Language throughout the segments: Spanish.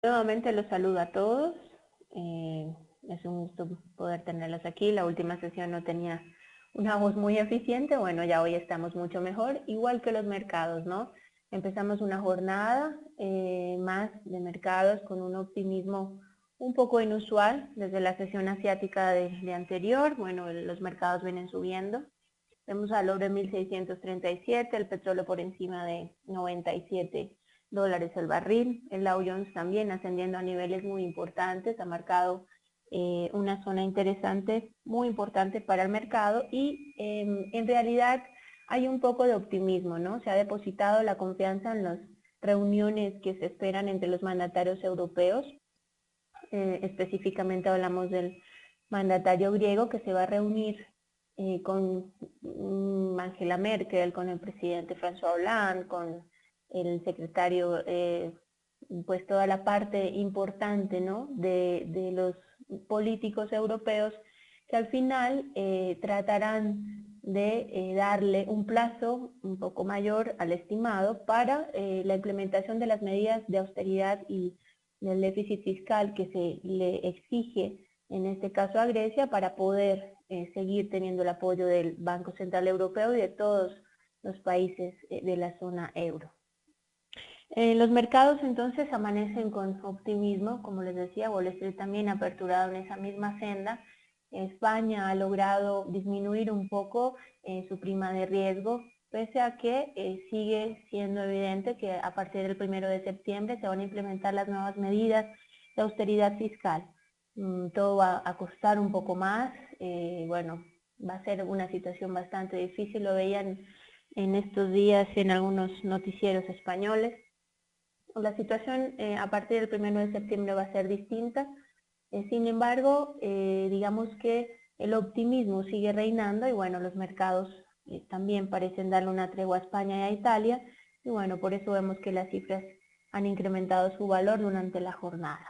Nuevamente los saludo a todos. Es un gusto poder tenerlos aquí. La última sesión no tenía una voz muy eficiente. Bueno, ya hoy estamos mucho mejor, igual que los mercados, ¿no? Empezamos una jornada más de mercados con un optimismo un poco inusual desde la sesión asiática de anterior. Bueno, los mercados vienen subiendo. Vemos al oro en 1637, el petróleo por encima de 97 dólares el barril, el Dow Jones también ascendiendo a niveles muy importantes, ha marcado una zona interesante, muy importante para el mercado y en realidad hay un poco de optimismo, ¿no? Se ha depositado la confianza en las reuniones que se esperan entre los mandatarios europeos, específicamente hablamos del mandatario griego que se va a reunir con Angela Merkel, con el presidente François Hollande, con el secretario, pues toda la parte importante, ¿no? de los políticos europeos que al final tratarán de darle un plazo un poco mayor al estimado para la implementación de las medidas de austeridad y del déficit fiscal que se le exige en este caso a Grecia para poder seguir teniendo el apoyo del Banco Central Europeo y de todos los países de la zona euro. Los mercados entonces amanecen con optimismo, como les decía, Wall Street también ha aperturado en esa misma senda. España ha logrado disminuir un poco su prima de riesgo, pese a que sigue siendo evidente que a partir del 1 de septiembre se van a implementar las nuevas medidas de austeridad fiscal. Todo va a costar un poco más, bueno, va a ser una situación bastante difícil, lo veían en estos días en algunos noticieros españoles. La situación a partir del 1 de septiembre va a ser distinta, sin embargo, digamos que el optimismo sigue reinando y bueno, los mercados también parecen darle una tregua a España y a Italia y bueno, por eso vemos que las cifras han incrementado su valor durante la jornada.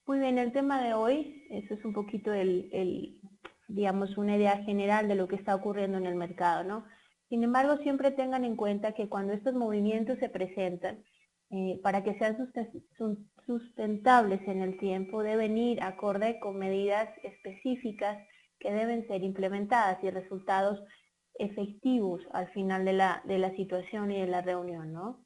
Muy bien, el tema de hoy, eso es un poquito digamos, una idea general de lo que está ocurriendo en el mercado, ¿no? Sin embargo, siempre tengan en cuenta que cuando estos movimientos se presentan, para que sean sustentables en el tiempo, deben ir acorde con medidas específicas que deben ser implementadas y resultados efectivos al final de la situación y de la reunión, ¿no?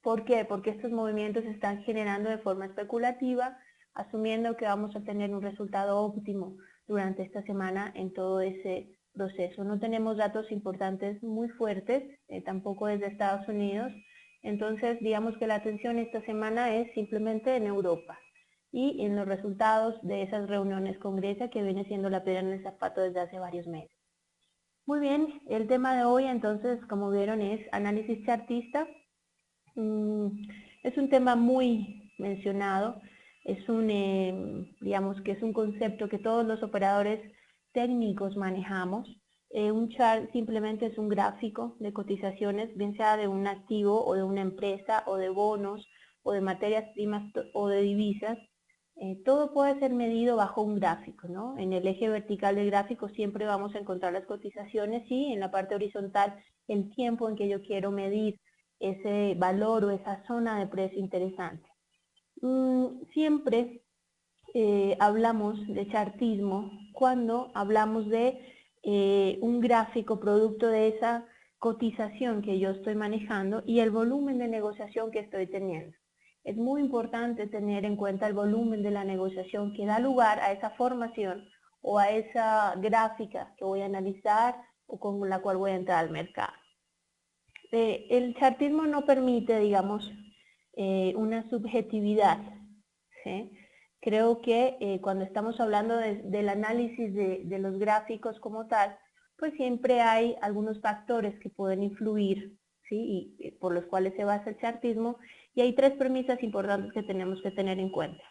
¿Por qué? Porque estos movimientos se están generando de forma especulativa, asumiendo que vamos a tener un resultado óptimo durante esta semana en todo ese proceso. No tenemos datos importantes muy fuertes, tampoco desde Estados Unidos, entonces digamos que la atención esta semana es simplemente en Europa y en los resultados de esas reuniones con Grecia, que viene siendo la piedra en el zapato desde hace varios meses. Muy bien, el tema de hoy entonces, como vieron, es análisis chartista. Es un tema muy mencionado, digamos que es un concepto que todos los operadores técnicos manejamos. Un chart simplemente es un gráfico de cotizaciones, bien sea de un activo o de una empresa o de bonos o de materias primas o de divisas. Todo puede ser medido bajo un gráfico, ¿no? En el eje vertical del gráfico siempre vamos a encontrar las cotizaciones y en la parte horizontal el tiempo en que yo quiero medir ese valor o esa zona de precio interesante. Siempre hablamos de chartismo cuando hablamos de un gráfico producto de esa cotización que yo estoy manejando y el volumen de negociación que estoy teniendo. Es muy importante tener en cuenta el volumen de la negociación que da lugar a esa formación o a esa gráfica que voy a analizar o con la cual voy a entrar al mercado. El chartismo no permite, digamos, una subjetividad, ¿sí? Creo que cuando estamos hablando del análisis de los gráficos como tal, pues siempre hay algunos factores que pueden influir, ¿sí? Y por los cuales se basa el chartismo, y hay tres premisas importantes que tenemos que tener en cuenta.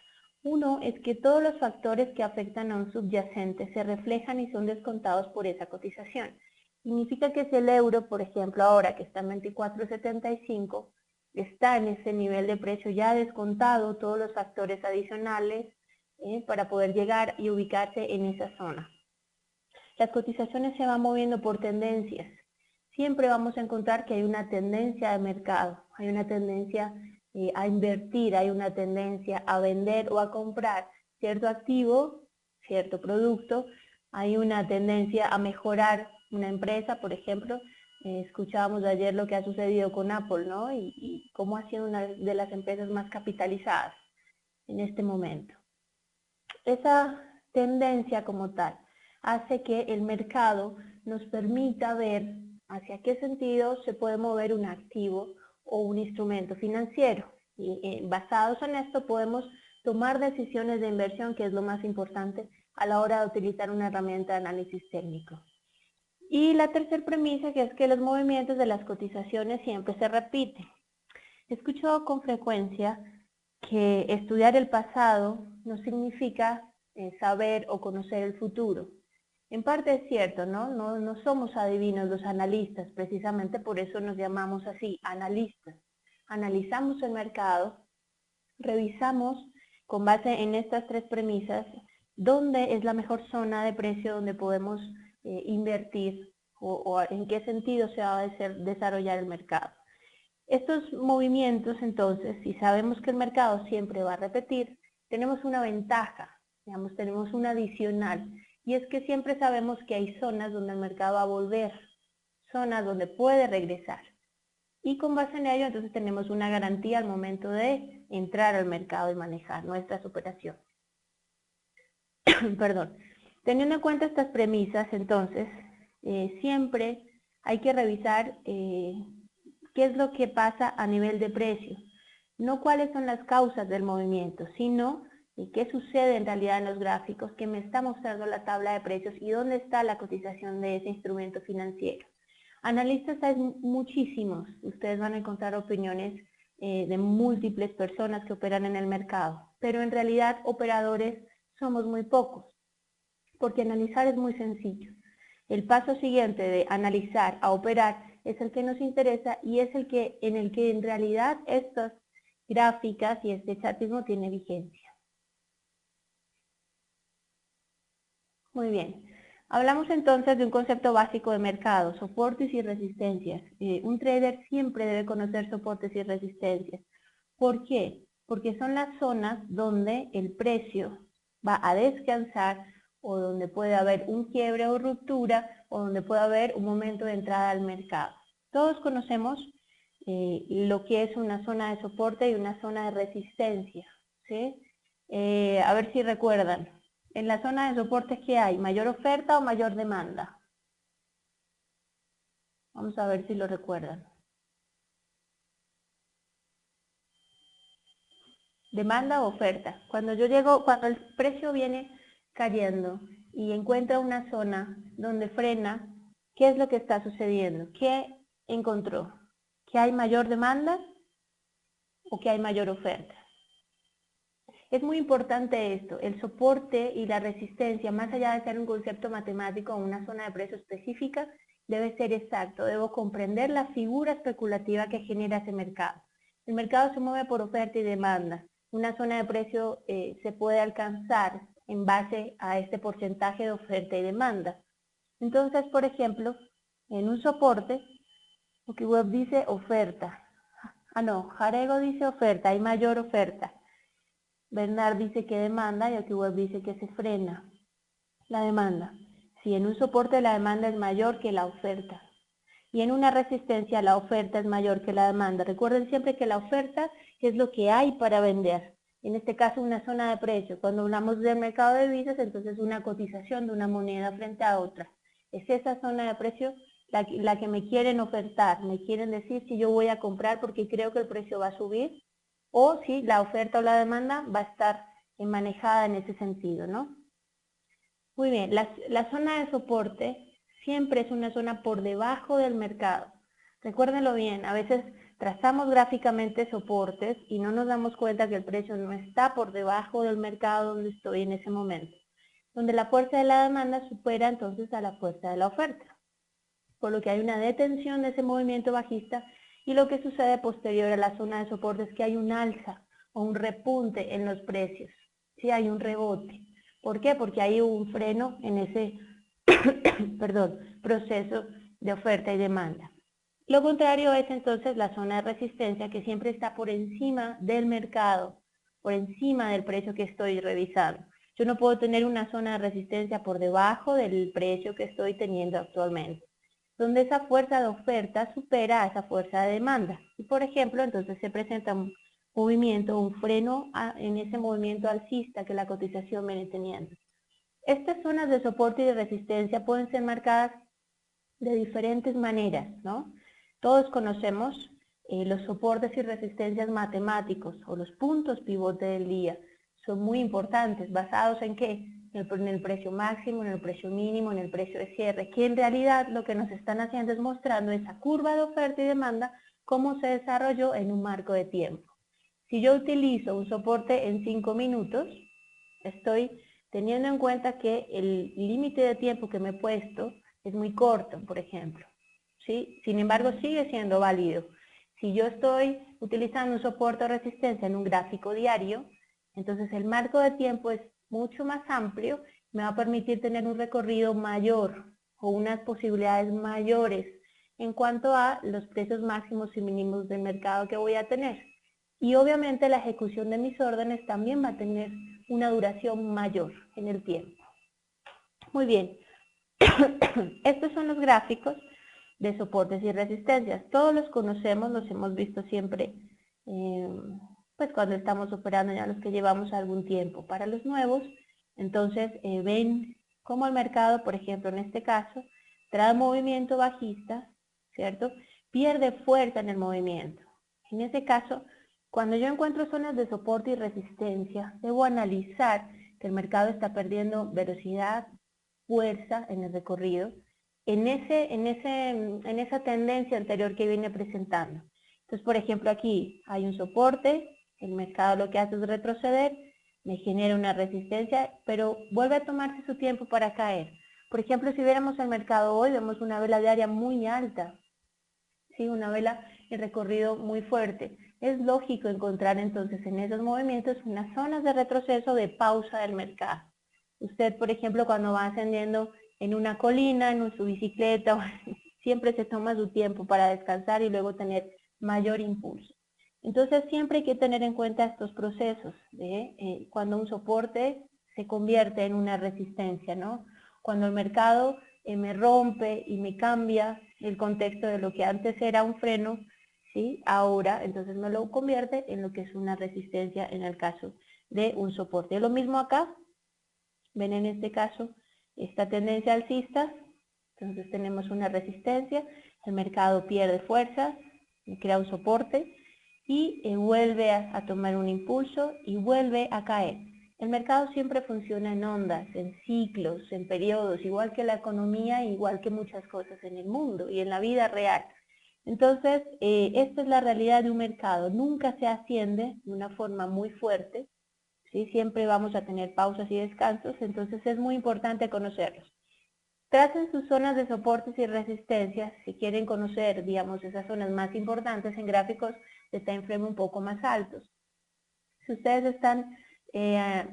Uno es que todos los factores que afectan a un subyacente se reflejan y son descontados por esa cotización. Significa que si el euro, por ejemplo, ahora que está en 24.75, está en ese nivel de precio ya descontado todos los factores adicionales para poder llegar y ubicarse en esa zona. Las cotizaciones se van moviendo por tendencias. Siempre vamos a encontrar que hay una tendencia de mercado, hay una tendencia a invertir, hay una tendencia a vender o a comprar cierto activo, cierto producto, hay una tendencia a mejorar una empresa, por ejemplo. Escuchábamos ayer lo que ha sucedido con Apple, ¿no? Y cómo ha sido una de las empresas más capitalizadas en este momento. Esa tendencia como tal hace que el mercado nos permita ver hacia qué sentido se puede mover un activo o un instrumento financiero. Y basados en esto podemos tomar decisiones de inversión, que es lo más importante a la hora de utilizar una herramienta de análisis técnico. Y la tercera premisa, que es que los movimientos de las cotizaciones siempre se repiten. He escuchado con frecuencia que estudiar el pasado no significa saber o conocer el futuro. En parte es cierto, ¿no? No somos adivinos los analistas, precisamente por eso nos llamamos así, analistas. Analizamos el mercado, revisamos con base en estas tres premisas dónde es la mejor zona de precio donde podemos invertir o en qué sentido se va a desarrollar el mercado. Estos movimientos, entonces, si sabemos que el mercado siempre va a repetir, tenemos una ventaja, digamos, tenemos un adicional, y es que siempre sabemos que hay zonas donde el mercado va a volver, zonas donde puede regresar. Y con base en ello, entonces tenemos una garantía al momento de entrar al mercado y manejar nuestras operaciones. Perdón. Teniendo en cuenta estas premisas, entonces, siempre hay que revisar qué es lo que pasa a nivel de precio. No cuáles son las causas del movimiento, sino qué sucede en realidad en los gráficos, que me está mostrando la tabla de precios y dónde está la cotización de ese instrumento financiero. Analistas hay muchísimos, ustedes van a encontrar opiniones de múltiples personas que operan en el mercado, pero en realidad operadores somos muy pocos, porque analizar es muy sencillo. El paso siguiente de analizar a operar es el que nos interesa y es el que en realidad estas gráficas y este chartismo tiene vigencia. Muy bien. Hablamos entonces de un concepto básico de mercado, soportes y resistencias. Un trader siempre debe conocer soportes y resistencias. ¿Por qué? Porque son las zonas donde el precio va a descansar o donde puede haber un quiebre o ruptura o donde puede haber un momento de entrada al mercado. Todos conocemos lo que es una zona de soporte y una zona de resistencia, ¿sí? A ver si recuerdan. En la zona de soporte, ¿qué hay? ¿Mayor oferta o mayor demanda? Vamos a ver si lo recuerdan. Demanda o oferta. Cuando el precio viene cayendo y encuentra una zona donde frena, ¿qué es lo que está sucediendo? ¿Qué encontró? ¿Que hay mayor demanda o que hay mayor oferta? Es muy importante esto, el soporte y la resistencia, más allá de ser un concepto matemático o una zona de precio específica, debe ser exacto, debo comprender la figura especulativa que genera ese mercado. El mercado se mueve por oferta y demanda. Una zona de precio se puede alcanzar en base a este porcentaje de oferta y demanda. Entonces, por ejemplo, en un soporte, OkWeb dice oferta. Jarego dice oferta, hay mayor oferta. Bernard dice que demanda y OkWeb dice que se frena la demanda. Si en un soporte la demanda es mayor que la oferta y en una resistencia la oferta es mayor que la demanda. Recuerden siempre que la oferta es lo que hay para vender. En este caso una zona de precio. Cuando hablamos del mercado de divisas, entonces una cotización de una moneda frente a otra. Es esa zona de precio la que me quieren ofertar. Me quieren decir si yo voy a comprar porque creo que el precio va a subir o si la oferta o la demanda va a estar manejada en ese sentido, ¿no? Muy bien, la zona de soporte siempre es una zona por debajo del mercado. Recuérdenlo bien, a veces trazamos gráficamente soportes y no nos damos cuenta que el precio no está por debajo del mercado donde estoy en ese momento, donde la fuerza de la demanda supera entonces a la fuerza de la oferta, por lo que hay una detención de ese movimiento bajista y lo que sucede posterior a la zona de soporte es que hay un alza o un repunte en los precios, ¿sí? Hay un rebote. ¿Por qué? Porque hay un freno en ese proceso de oferta y demanda. Lo contrario es entonces la zona de resistencia, que siempre está por encima del mercado, por encima del precio que estoy revisando. Yo no puedo tener una zona de resistencia por debajo del precio que estoy teniendo actualmente, donde esa fuerza de oferta supera a esa fuerza de demanda. Y por ejemplo, entonces se presenta un movimiento, un freno en ese movimiento alcista que la cotización viene teniendo. Estas zonas de soporte y de resistencia pueden ser marcadas de diferentes maneras, ¿no? Todos conocemos los soportes y resistencias matemáticos o los puntos pivote del día. Son muy importantes, ¿basados en qué? En el precio máximo, en el precio mínimo, en el precio de cierre, que en realidad lo que nos están haciendo es mostrando esa curva de oferta y demanda, cómo se desarrolló en un marco de tiempo. Si yo utilizo un soporte en 5 minutos, estoy teniendo en cuenta que el límite de tiempo que me he puesto es muy corto, por ejemplo, ¿sí? Sin embargo, sigue siendo válido. Si yo estoy utilizando un soporte o resistencia en un gráfico diario, entonces el marco de tiempo es mucho más amplio, me va a permitir tener un recorrido mayor o unas posibilidades mayores en cuanto a los precios máximos y mínimos del mercado que voy a tener. Y obviamente la ejecución de mis órdenes también va a tener una duración mayor en el tiempo. Muy bien, estos son los gráficos de soportes y resistencias. Todos los conocemos, los hemos visto siempre, pues cuando estamos operando, ya los que llevamos algún tiempo. Para los nuevos, entonces ven cómo el mercado, por ejemplo en este caso, trae movimiento bajista, ¿cierto? Pierde fuerza en el movimiento. En ese caso, cuando yo encuentro zonas de soporte y resistencia, debo analizar que el mercado está perdiendo velocidad, fuerza en el recorrido, en esa tendencia anterior que viene presentando. Entonces, por ejemplo, aquí hay un soporte, el mercado lo que hace es retroceder, me genera una resistencia, pero vuelve a tomarse su tiempo para caer. Por ejemplo, si viéramos el mercado hoy, vemos una vela diaria muy alta, ¿sí? Una vela en recorrido muy fuerte. Es lógico encontrar entonces en esos movimientos unas zonas de retroceso, de pausa del mercado. Usted, por ejemplo, cuando va ascendiendo en una colina, en su bicicleta, siempre se toma su tiempo para descansar y luego tener mayor impulso. Entonces siempre hay que tener en cuenta estos procesos de cuando un soporte se convierte en una resistencia, ¿no? Cuando el mercado me rompe y me cambia el contexto de lo que antes era un freno, ¿sí? Ahora entonces me lo convierte en lo que es una resistencia en el caso de un soporte. Lo mismo acá, ven en este caso esta tendencia alcista, entonces tenemos una resistencia, el mercado pierde fuerza, crea un soporte y vuelve a tomar un impulso y vuelve a caer. El mercado siempre funciona en ondas, en ciclos, en periodos, igual que la economía, igual que muchas cosas en el mundo y en la vida real. Entonces, esta es la realidad de un mercado, nunca se asciende de una forma muy fuerte, ¿sí? Siempre vamos a tener pausas y descansos, entonces es muy importante conocerlos. Tracen sus zonas de soportes y resistencias, si quieren conocer, digamos, esas zonas más importantes en gráficos de time frame un poco más altos. Si ustedes están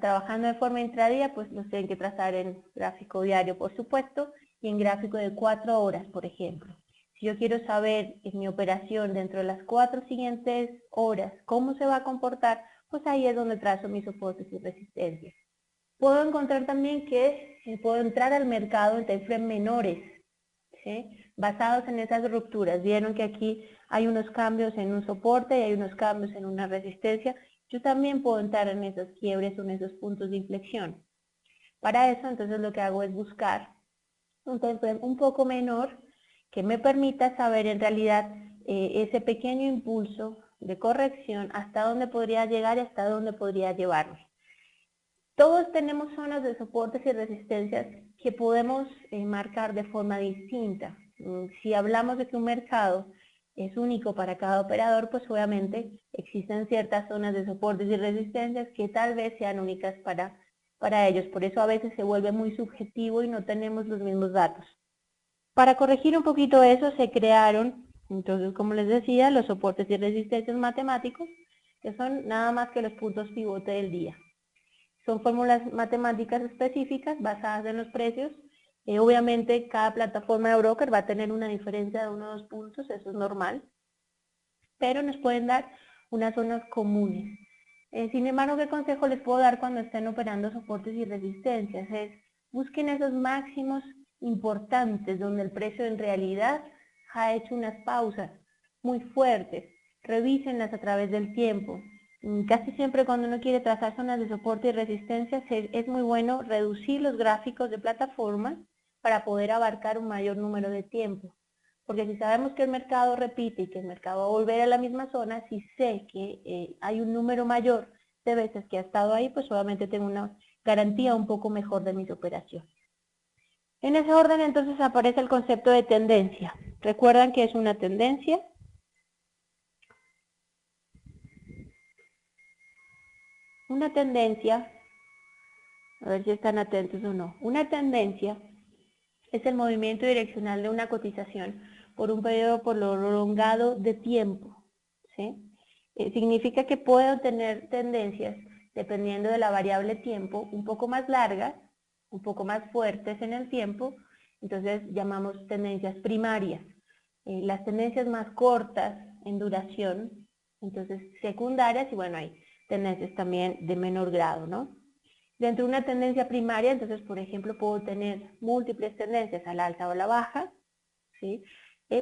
trabajando de forma intradía, pues los tienen que trazar en gráfico diario, por supuesto, y en gráfico de 4 horas, por ejemplo. Si yo quiero saber en mi operación dentro de las 4 siguientes horas cómo se va a comportar, pues ahí es donde trazo mis soportes y resistencias. Puedo encontrar también que puedo entrar al mercado en time frame menores, ¿sí? Basados en esas rupturas. Vieron que aquí hay unos cambios en un soporte y hay unos cambios en una resistencia. Yo también puedo entrar en esos quiebres o en esos puntos de inflexión. Para eso, entonces, lo que hago es buscar un time frame un poco menor que me permita saber en realidad ese pequeño impulso de corrección, hasta dónde podría llegar y hasta dónde podría llevarme. Todos tenemos zonas de soportes y resistencias que podemos marcar de forma distinta. Si hablamos de que un mercado es único para cada operador, pues obviamente existen ciertas zonas de soportes y resistencias que tal vez sean únicas para ellos. Por eso a veces se vuelve muy subjetivo y no tenemos los mismos datos. Para corregir un poquito eso se crearon, entonces como les decía, los soportes y resistencias matemáticos, que son nada más que los puntos pivote del día. Son fórmulas matemáticas específicas basadas en los precios Obviamente cada plataforma de broker va a tener una diferencia de 1 o 2 puntos, eso es normal, pero nos pueden dar unas zonas comunes. Sin embargo, ¿qué consejo les puedo dar cuando estén operando soportes y resistencias? Es busquen esos máximos importantes donde el precio en realidad ha hecho unas pausas muy fuertes. Revísenlas a través del tiempo. Casi siempre cuando uno quiere trazar zonas de soporte y resistencia es muy bueno reducir los gráficos de plataforma para poder abarcar un mayor número de tiempo. Porque si sabemos que el mercado repite y que el mercado va a volver a la misma zona, si sé que hay un número mayor de veces que ha estado ahí, pues obviamente tengo una garantía un poco mejor de mis operaciones. En ese orden entonces aparece el concepto de tendencia. ¿Recuerdan que es una tendencia? Una tendencia, a ver si están atentos o no, una tendencia es el movimiento direccional de una cotización por un periodo prolongado de tiempo, ¿sí? Significa que puedo tener tendencias dependiendo de la variable tiempo un poco más largas, un poco más fuertes en el tiempo, entonces llamamos tendencias primarias. Las tendencias más cortas en duración, entonces secundarias, y bueno, hay tendencias también de menor grado, ¿no? Dentro de una tendencia primaria, entonces, por ejemplo, puedo tener múltiples tendencias al alza o a la baja, ¿sí?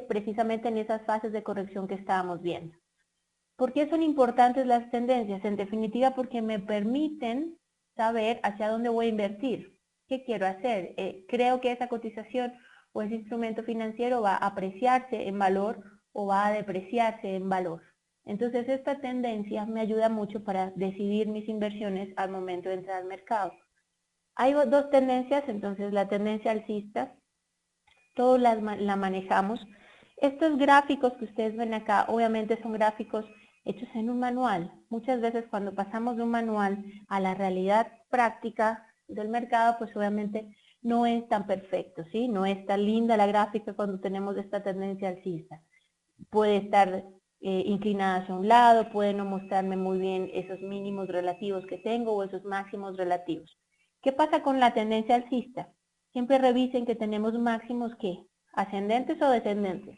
Precisamente en esas fases de corrección que estábamos viendo. ¿Por qué son importantes las tendencias? En definitiva, porque me permiten saber hacia dónde voy a invertir. ¿Qué quiero hacer? Creo que esa cotización o ese instrumento financiero va a apreciarse en valor o va a depreciarse en valor. Entonces esta tendencia me ayuda mucho para decidir mis inversiones al momento de entrar al mercado. Hay dos tendencias, entonces la tendencia alcista, todos la manejamos. Estos gráficos que ustedes ven acá, obviamente son gráficos hechos en un manual. Muchas veces cuando pasamos de un manual a la realidad práctica del mercado, pues obviamente no es tan perfecto, ¿sí? No es tan linda la gráfica cuando tenemos esta tendencia alcista. Puede estar inclinada hacia un lado, puede no mostrarme muy bien esos mínimos relativos que tengo o esos máximos relativos. ¿Qué pasa con la tendencia alcista? Siempre revisen que tenemos máximos que ascendentes o descendentes.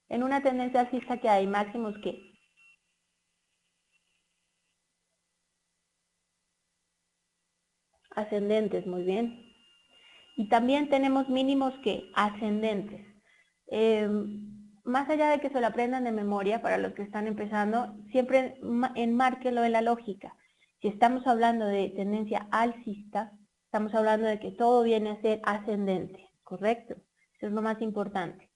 En una tendencia alcista que hay máximos que ascendentes, muy bien. Y también tenemos mínimos que ascendentes. Más allá de que se lo aprendan de memoria para los que están empezando, siempre enmárquenlo en la lógica. Si estamos hablando de tendencia alcista, estamos hablando de que todo viene a ser ascendente, ¿correcto? Eso es lo más importante.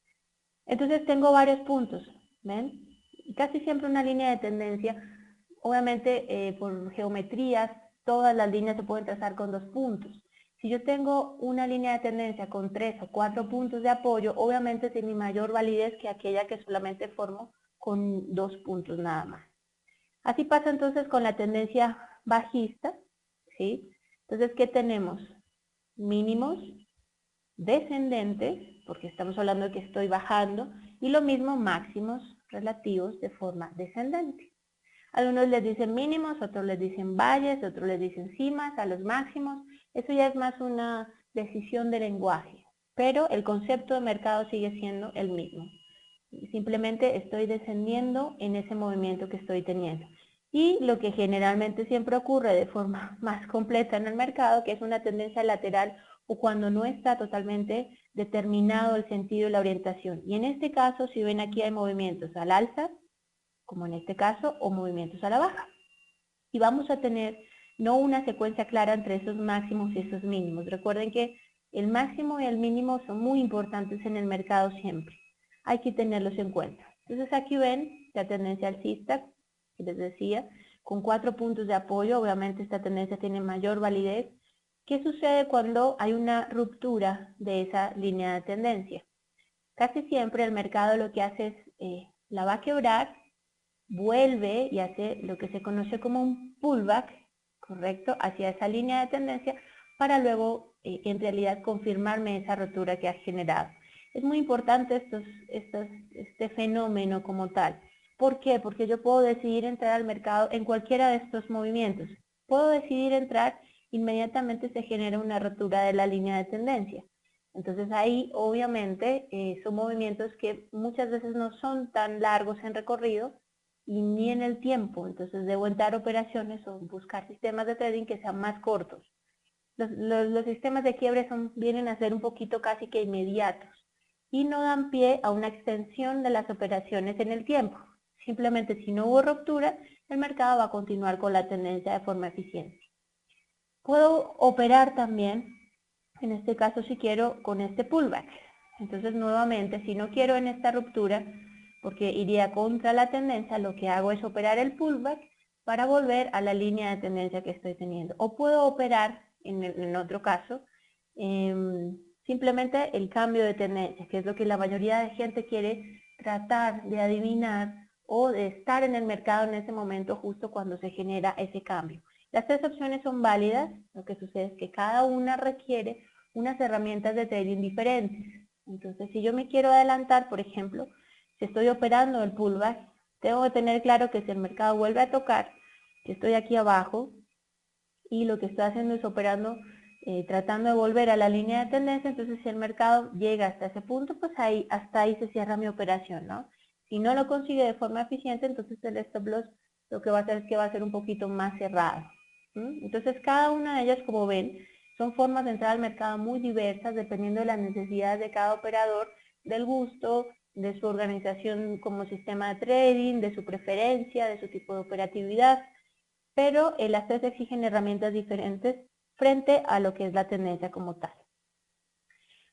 Entonces tengo varios puntos, ¿ven? Casi siempre una línea de tendencia, obviamente por geometrías, todas las líneas se pueden trazar con 2 puntos. Si yo tengo una línea de tendencia con 3 o 4 puntos de apoyo, obviamente tiene mayor validez que aquella que solamente formo con 2 puntos nada más. Así pasa entonces con la tendencia bajista, ¿sí? Entonces, ¿qué tenemos? Mínimos descendentes, porque estamos hablando de que estoy bajando, y lo mismo máximos relativos de forma descendente. Algunos les dicen mínimos, otros les dicen valles, otros les dicen cimas a los máximos. Eso ya es más una decisión de lenguaje, pero el concepto de mercado sigue siendo el mismo. Simplemente estoy descendiendo en ese movimiento que estoy teniendo. Y lo que generalmente siempre ocurre de forma más completa en el mercado, que es una tendencia lateral o cuando no está totalmente determinado el sentido y la orientación. Y en este caso, si ven aquí hay movimientos al alza, como en este caso, o movimientos a la baja. Y vamos a tener no una secuencia clara entre esos máximos y esos mínimos. Recuerden que el máximo y el mínimo son muy importantes en el mercado siempre. Hay que tenerlos en cuenta. Entonces aquí ven la tendencia alcista, que les decía, con 4 puntos de apoyo. Obviamente esta tendencia tiene mayor validez. ¿Qué sucede cuando hay una ruptura de esa línea de tendencia? Casi siempre el mercado lo que hace es, la va a quebrar, vuelve y hace lo que se conoce como un pullback, ¿correcto? Hacia esa línea de tendencia para luego en realidad confirmarme esa rotura que ha generado. Es muy importante este fenómeno como tal. ¿Por qué? Porque yo puedo decidir entrar al mercado en cualquiera de estos movimientos. Puedo decidir entrar inmediatamente se genera una rotura de la línea de tendencia. Entonces ahí obviamente son movimientos que muchas veces no son tan largos en recorrido y ni en el tiempo. Entonces debo entrar operaciones o buscar sistemas de trading que sean más cortos. Los sistemas de quiebre vienen a ser un poquito casi que inmediatos y no dan pie a una extensión de las operaciones en el tiempo. Simplemente si no hubo ruptura, el mercado va a continuar con la tendencia de forma eficiente. Puedo operar también, en este caso si quiero, con este pullback. Entonces nuevamente, si no quiero en esta ruptura, porque iría contra la tendencia, lo que hago es operar el pullback para volver a la línea de tendencia que estoy teniendo. O puedo operar, en otro caso, simplemente el cambio de tendencia, que es lo que la mayoría de gente quiere tratar de adivinar o de estar en el mercado en ese momento justo cuando se genera ese cambio. Las tres opciones son válidas, lo que sucede es que cada una requiere unas herramientas de trading diferentes. Entonces, si yo me quiero adelantar, por ejemplo, si estoy operando el pullback, tengo que tener claro que si el mercado vuelve a tocar, que estoy aquí abajo, y lo que estoy haciendo es operando, tratando de volver a la línea de tendencia, entonces si el mercado llega hasta ese punto, pues ahí, hasta ahí se cierra mi operación, ¿no? Si no lo consigue de forma eficiente, entonces el stop loss lo que va a hacer es que va a ser un poquito más cerrado. Entonces cada una de ellas, como ven, son formas de entrar al mercado muy diversas, dependiendo de las necesidades de cada operador, del gusto, de su organización como sistema de trading, de su preferencia, de su tipo de operatividad, pero las tres exigen herramientas diferentes frente a lo que es la tendencia como tal.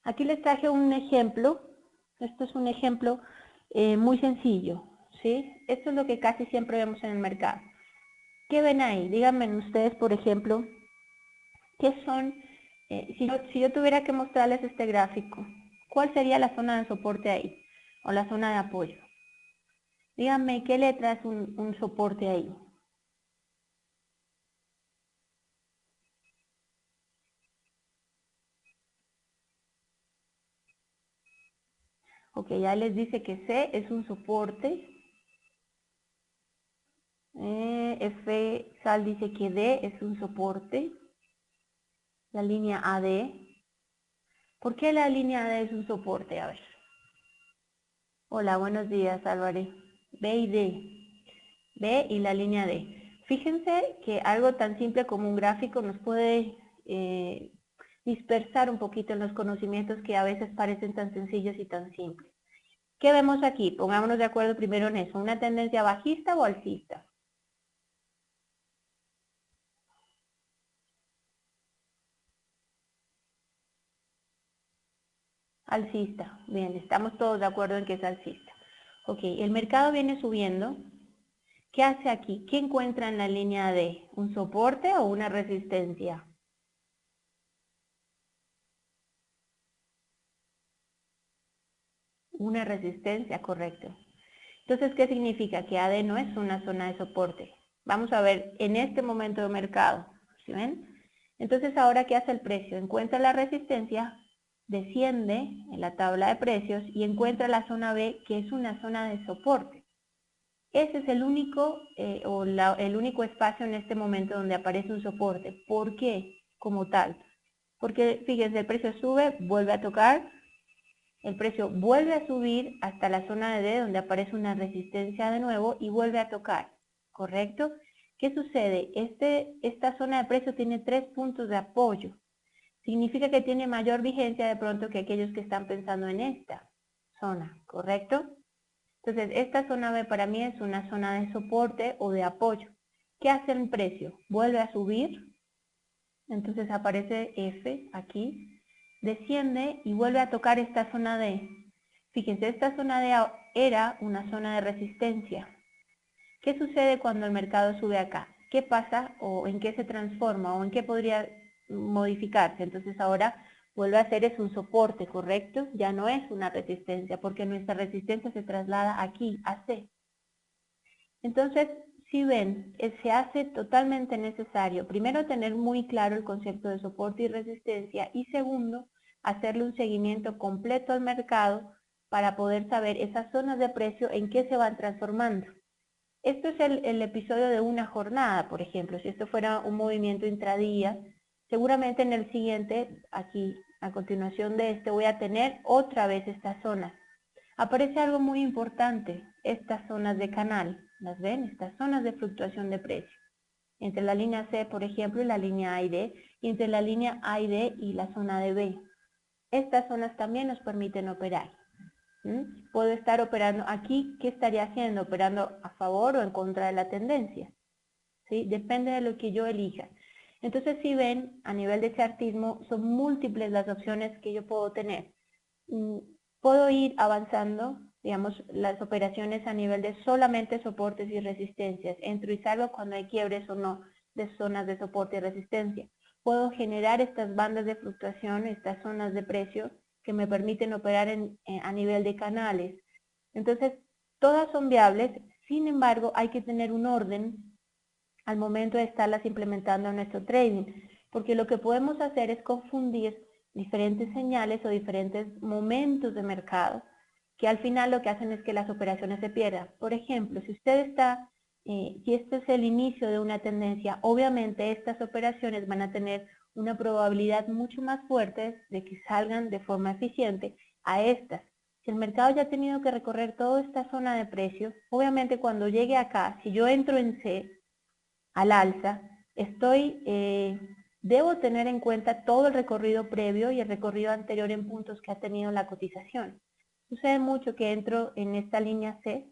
Aquí les traje un ejemplo, esto es un ejemplo muy sencillo, ¿sí? Esto es lo que casi siempre vemos en el mercado. ¿Qué ven ahí? Díganme ustedes, por ejemplo, ¿qué son, si yo tuviera que mostrarles este gráfico, cuál sería la zona de soporte ahí? O la zona de apoyo. Díganme, ¿qué letra es un soporte ahí? Ok, ya les dice que C es un soporte. F Sal dice que D es un soporte. La línea AD. ¿Por qué la línea AD es un soporte? A ver. Hola, buenos días, Álvarez. B y D. B y la línea D. Fíjense que algo tan simple como un gráfico nos puede dispersar un poquito en los conocimientos que a veces parecen tan sencillos y tan simples. ¿Qué vemos aquí? Pongámonos de acuerdo primero en eso. ¿Una tendencia bajista o alcista? Alcista. Bien, estamos todos de acuerdo en que es alcista. Ok, el mercado viene subiendo. ¿Qué hace aquí? ¿Qué encuentra en la línea D? ¿Un soporte o una resistencia? Una resistencia, correcto. Entonces, ¿qué significa? Que AD no es una zona de soporte. Vamos a ver en este momento de mercado. ¿Sí ven? Entonces, ahora, ¿qué hace el precio? Encuentra la resistencia, desciende en la tabla de precios y encuentra la zona B, que es una zona de soporte. Ese es el único, el único espacio en este momento donde aparece un soporte. ¿Por qué? Como tal. Porque, fíjense, el precio sube, vuelve a tocar, el precio vuelve a subir hasta la zona de D, donde aparece una resistencia de nuevo y vuelve a tocar. ¿Correcto? ¿Qué sucede? Esta zona de precio tiene 3 puntos de apoyo. Significa que tiene mayor vigencia de pronto que aquellos que están pensando en esta zona. ¿Correcto? Entonces, esta zona B para mí es una zona de soporte o de apoyo. ¿Qué hace el precio? Vuelve a subir, entonces aparece F aquí, desciende y vuelve a tocar esta zona D. Fíjense, esta zona D era una zona de resistencia. ¿Qué sucede cuando el mercado sube acá? ¿Qué pasa o en qué se transforma o en qué podría modificarse? Entonces ahora vuelve a ser es un soporte, ¿correcto? Ya no es una resistencia, porque nuestra resistencia se traslada aquí, a C. Entonces, si ven, se hace totalmente necesario, primero, tener muy claro el concepto de soporte y resistencia, y segundo, hacerle un seguimiento completo al mercado para poder saber esas zonas de precio en qué se van transformando. Esto es el episodio de una jornada, por ejemplo. Si esto fuera un movimiento intradía, Seguramente en el siguiente, aquí a continuación de este, voy a tener otra vez estas zonas. Aparece algo muy importante, estas zonas de canal, ¿las ven? Estas zonas de fluctuación de precio. Entre la línea C, por ejemplo, y la línea A y D, y entre la línea A y D y la zona de B. Estas zonas también nos permiten operar. Puedo estar operando aquí, ¿qué estaría haciendo? Operando a favor o en contra de la tendencia. ¿Sí? Depende de lo que yo elija. Entonces, si ven, a nivel de chartismo, son múltiples las opciones que yo puedo tener. Puedo ir avanzando, digamos, las operaciones a nivel de solamente soportes y resistencias, entro y salgo cuando hay quiebres o no de zonas de soporte y resistencia. Puedo generar estas bandas de fluctuación, estas zonas de precio que me permiten operar a nivel de canales. Entonces, todas son viables, sin embargo, hay que tener un orden al momento de estarlas implementando en nuestro trading, porque lo que podemos hacer es confundir diferentes señales o diferentes momentos de mercado, que al final lo que hacen es que las operaciones se pierdan. Por ejemplo, si usted está, si este es el inicio de una tendencia, obviamente estas operaciones van a tener una probabilidad mucho más fuerte de que salgan de forma eficiente a estas. Si el mercado ya ha tenido que recorrer toda esta zona de precios, obviamente cuando llegue acá, si yo entro en C, al alza, debo tener en cuenta todo el recorrido previo y el recorrido anterior en puntos que ha tenido la cotización. Sucede mucho que entro en esta línea C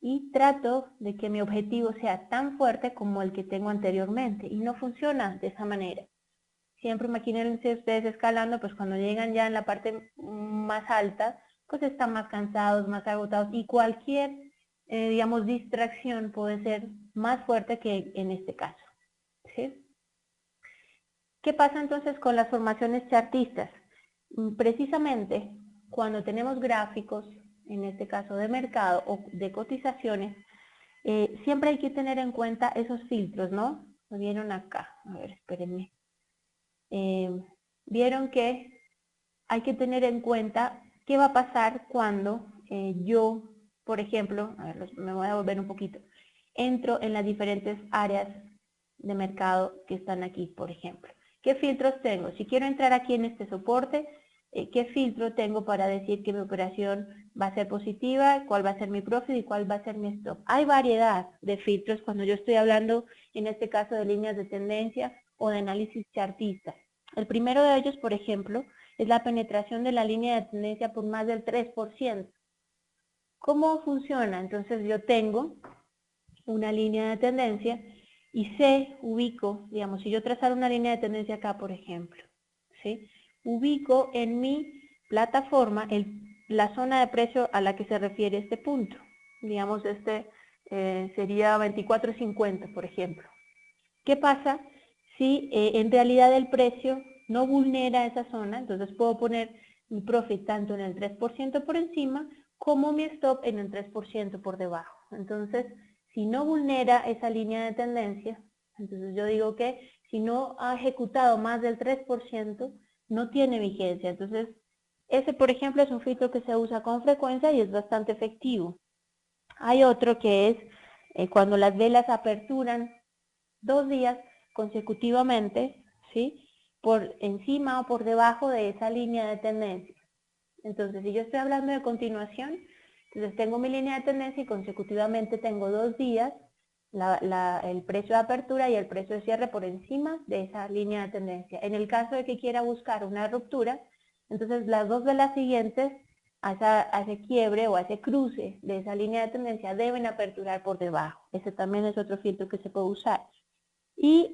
y trato de que mi objetivo sea tan fuerte como el que tengo anteriormente y no funciona de esa manera. Siempre imagínense ustedes escalando, pues cuando llegan ya en la parte más alta, pues están más cansados, más agotados y cualquier digamos, distracción puede ser más fuerte que en este caso. ¿Sí? ¿Qué pasa entonces con las formaciones chartistas? Precisamente cuando tenemos gráficos, en este caso de mercado o de cotizaciones, siempre hay que tener en cuenta esos filtros, ¿no? Lo vieron acá, a ver, espérenme. Vieron que hay que tener en cuenta qué va a pasar cuando yo, por ejemplo, a ver, me voy a volver un poquito, entro en las diferentes áreas de mercado que están aquí, por ejemplo. ¿Qué filtros tengo? Si quiero entrar aquí en este soporte, ¿qué filtro tengo para decir que mi operación va a ser positiva? ¿Cuál va a ser mi profit y cuál va a ser mi stop? Hay variedad de filtros cuando yo estoy hablando, en este caso, de líneas de tendencia o de análisis chartista. El primero de ellos, por ejemplo, es la penetración de la línea de tendencia por más del 3%. ¿Cómo funciona? Entonces yo tengo una línea de tendencia y ubico, digamos, si yo trazara una línea de tendencia acá, por ejemplo, ¿sí? Ubico en mi plataforma la zona de precio a la que se refiere este punto. Digamos, sería 24.50, por ejemplo. ¿Qué pasa si en realidad el precio no vulnera esa zona? Entonces puedo poner mi profit tanto en el 3% por encima como mi stop en el 3% por debajo. Entonces, si no vulnera esa línea de tendencia, entonces yo digo que si no ha ejecutado más del 3%, no tiene vigencia. Entonces, ese, por ejemplo, es un filtro que se usa con frecuencia y es bastante efectivo. Hay otro que es cuando las velas aperturan 2 días consecutivamente, ¿sí? Por encima o por debajo de esa línea de tendencia. Entonces, si yo estoy hablando de continuación, entonces tengo mi línea de tendencia y consecutivamente tengo 2 días el precio de apertura y el precio de cierre por encima de esa línea de tendencia. En el caso de que quiera buscar una ruptura, entonces las 2 velas siguientes a ese quiebre o a ese cruce de esa línea de tendencia deben aperturar por debajo. Ese también es otro filtro que se puede usar. Y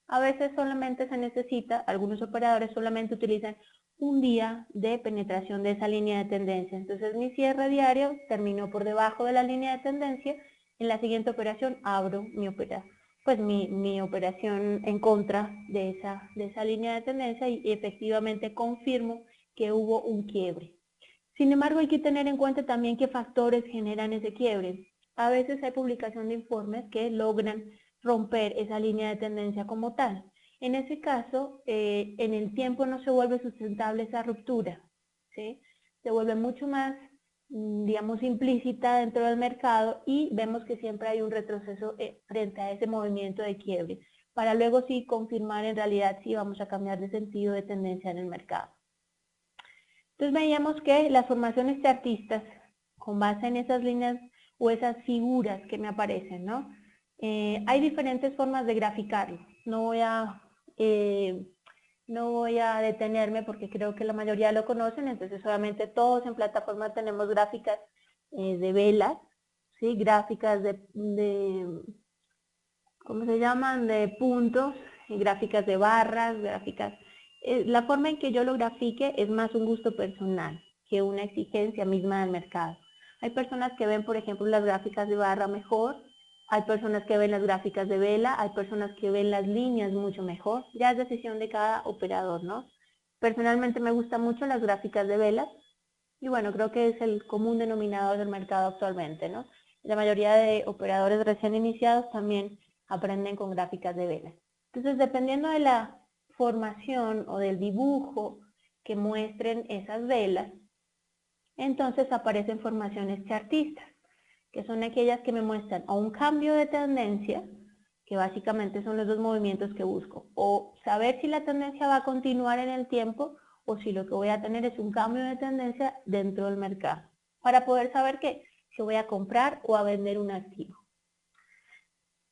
a veces solamente se necesita, algunos operadores solamente utilizan un día de penetración de esa línea de tendencia. Entonces mi cierre diario terminó por debajo de la línea de tendencia. En la siguiente operación abro mi operación en contra de esa línea de tendencia y efectivamente confirmo que hubo un quiebre. Sin embargo, hay que tener en cuenta también qué factores generan ese quiebre. A veces hay publicación de informes que logran romper esa línea de tendencia como tal. En ese caso, en el tiempo no se vuelve sustentable esa ruptura, ¿sí? Se vuelve mucho más, digamos, implícita dentro del mercado y vemos que siempre hay un retroceso frente a ese movimiento de quiebre. para luego sí confirmar en realidad si vamos a cambiar de sentido de tendencia en el mercado. Entonces veíamos que las formaciones chartistas, con base en esas líneas o esas figuras que me aparecen, ¿no? Hay diferentes formas de graficarlo. No voy a detenerme porque creo que la mayoría lo conocen, entonces obviamente todos en plataforma tenemos gráficas de velas, ¿sí? Gráficas ¿cómo se llaman? De puntos, gráficas de barras, gráficas. La forma en que yo lo grafique es más un gusto personal que una exigencia misma del mercado. Hay personas que ven, por ejemplo, las gráficas de barra mejor, hay personas que ven las gráficas de vela, hay personas que ven las líneas mucho mejor. Ya es decisión de cada operador, ¿no? Personalmente me gustan mucho las gráficas de velas y bueno, creo que es el común denominador del mercado actualmente, ¿no? La mayoría de operadores recién iniciados también aprenden con gráficas de velas. Entonces, dependiendo de la formación o del dibujo que muestren esas velas, entonces aparecen formaciones chartistas, que son aquellas que me muestran o un cambio de tendencia, que básicamente son los dos movimientos que busco, o saber si la tendencia va a continuar en el tiempo o si lo que voy a tener es un cambio de tendencia dentro del mercado, para poder saber si voy a comprar o a vender un activo.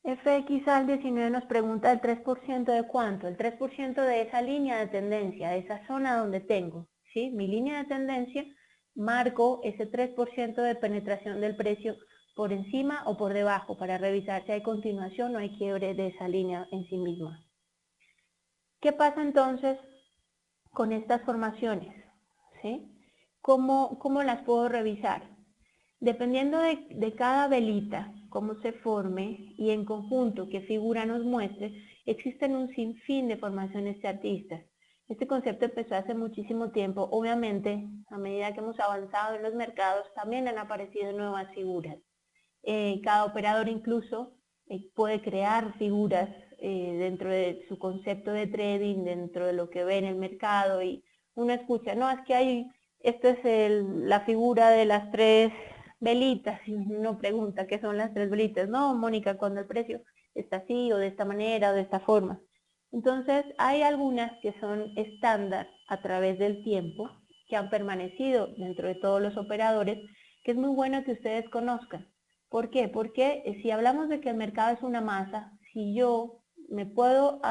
FXAL19 nos pregunta el 3% de cuánto, el 3% de esa línea de tendencia, de esa zona donde tengo, ¿sí? Mi línea de tendencia, marco ese 3% de penetración del precio por encima o por debajo para revisar si hay continuación o hay quiebre de esa línea en sí misma. ¿Qué pasa entonces con estas formaciones? ¿Sí? ¿Cómo las puedo revisar? Dependiendo de cada velita, cómo se forme y en conjunto qué figura nos muestre, existen un sinfín de formaciones chartistas. Este concepto empezó hace muchísimo tiempo. Obviamente, a medida que hemos avanzado en los mercados, también han aparecido nuevas figuras. Cada operador incluso puede crear figuras dentro de su concepto de trading, dentro de lo que ve en el mercado, y uno escucha, no, es que esta es la figura de las tres velitas, y uno pregunta qué son las tres velitas. No, Mónica, cuando el precio está así, o de esta manera, o de esta forma. Entonces, hay algunas que son estándar a través del tiempo, que han permanecido dentro de todos los operadores, que es muy bueno que ustedes conozcan. ¿Por qué? Porque si hablamos de que el mercado es una masa, si yo me puedo,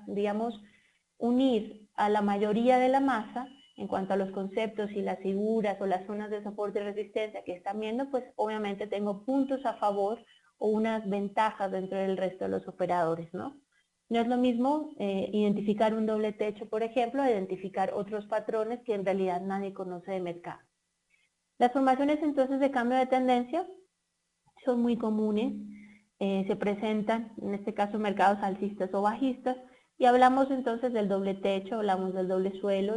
digamos, unir a la mayoría de la masa, en cuanto a los conceptos y las figuras o las zonas de soporte y resistencia que están viendo, pues obviamente tengo puntos a favor o unas ventajas dentro del resto de los operadores, ¿no? No es lo mismo identificar un doble techo, por ejemplo, a identificar otros patrones que en realidad nadie conoce de mercado. Las formaciones entonces de cambio de tendencia son muy comunes, se presentan, en este caso, mercados alcistas o bajistas, y hablamos entonces del doble techo, hablamos del doble suelo,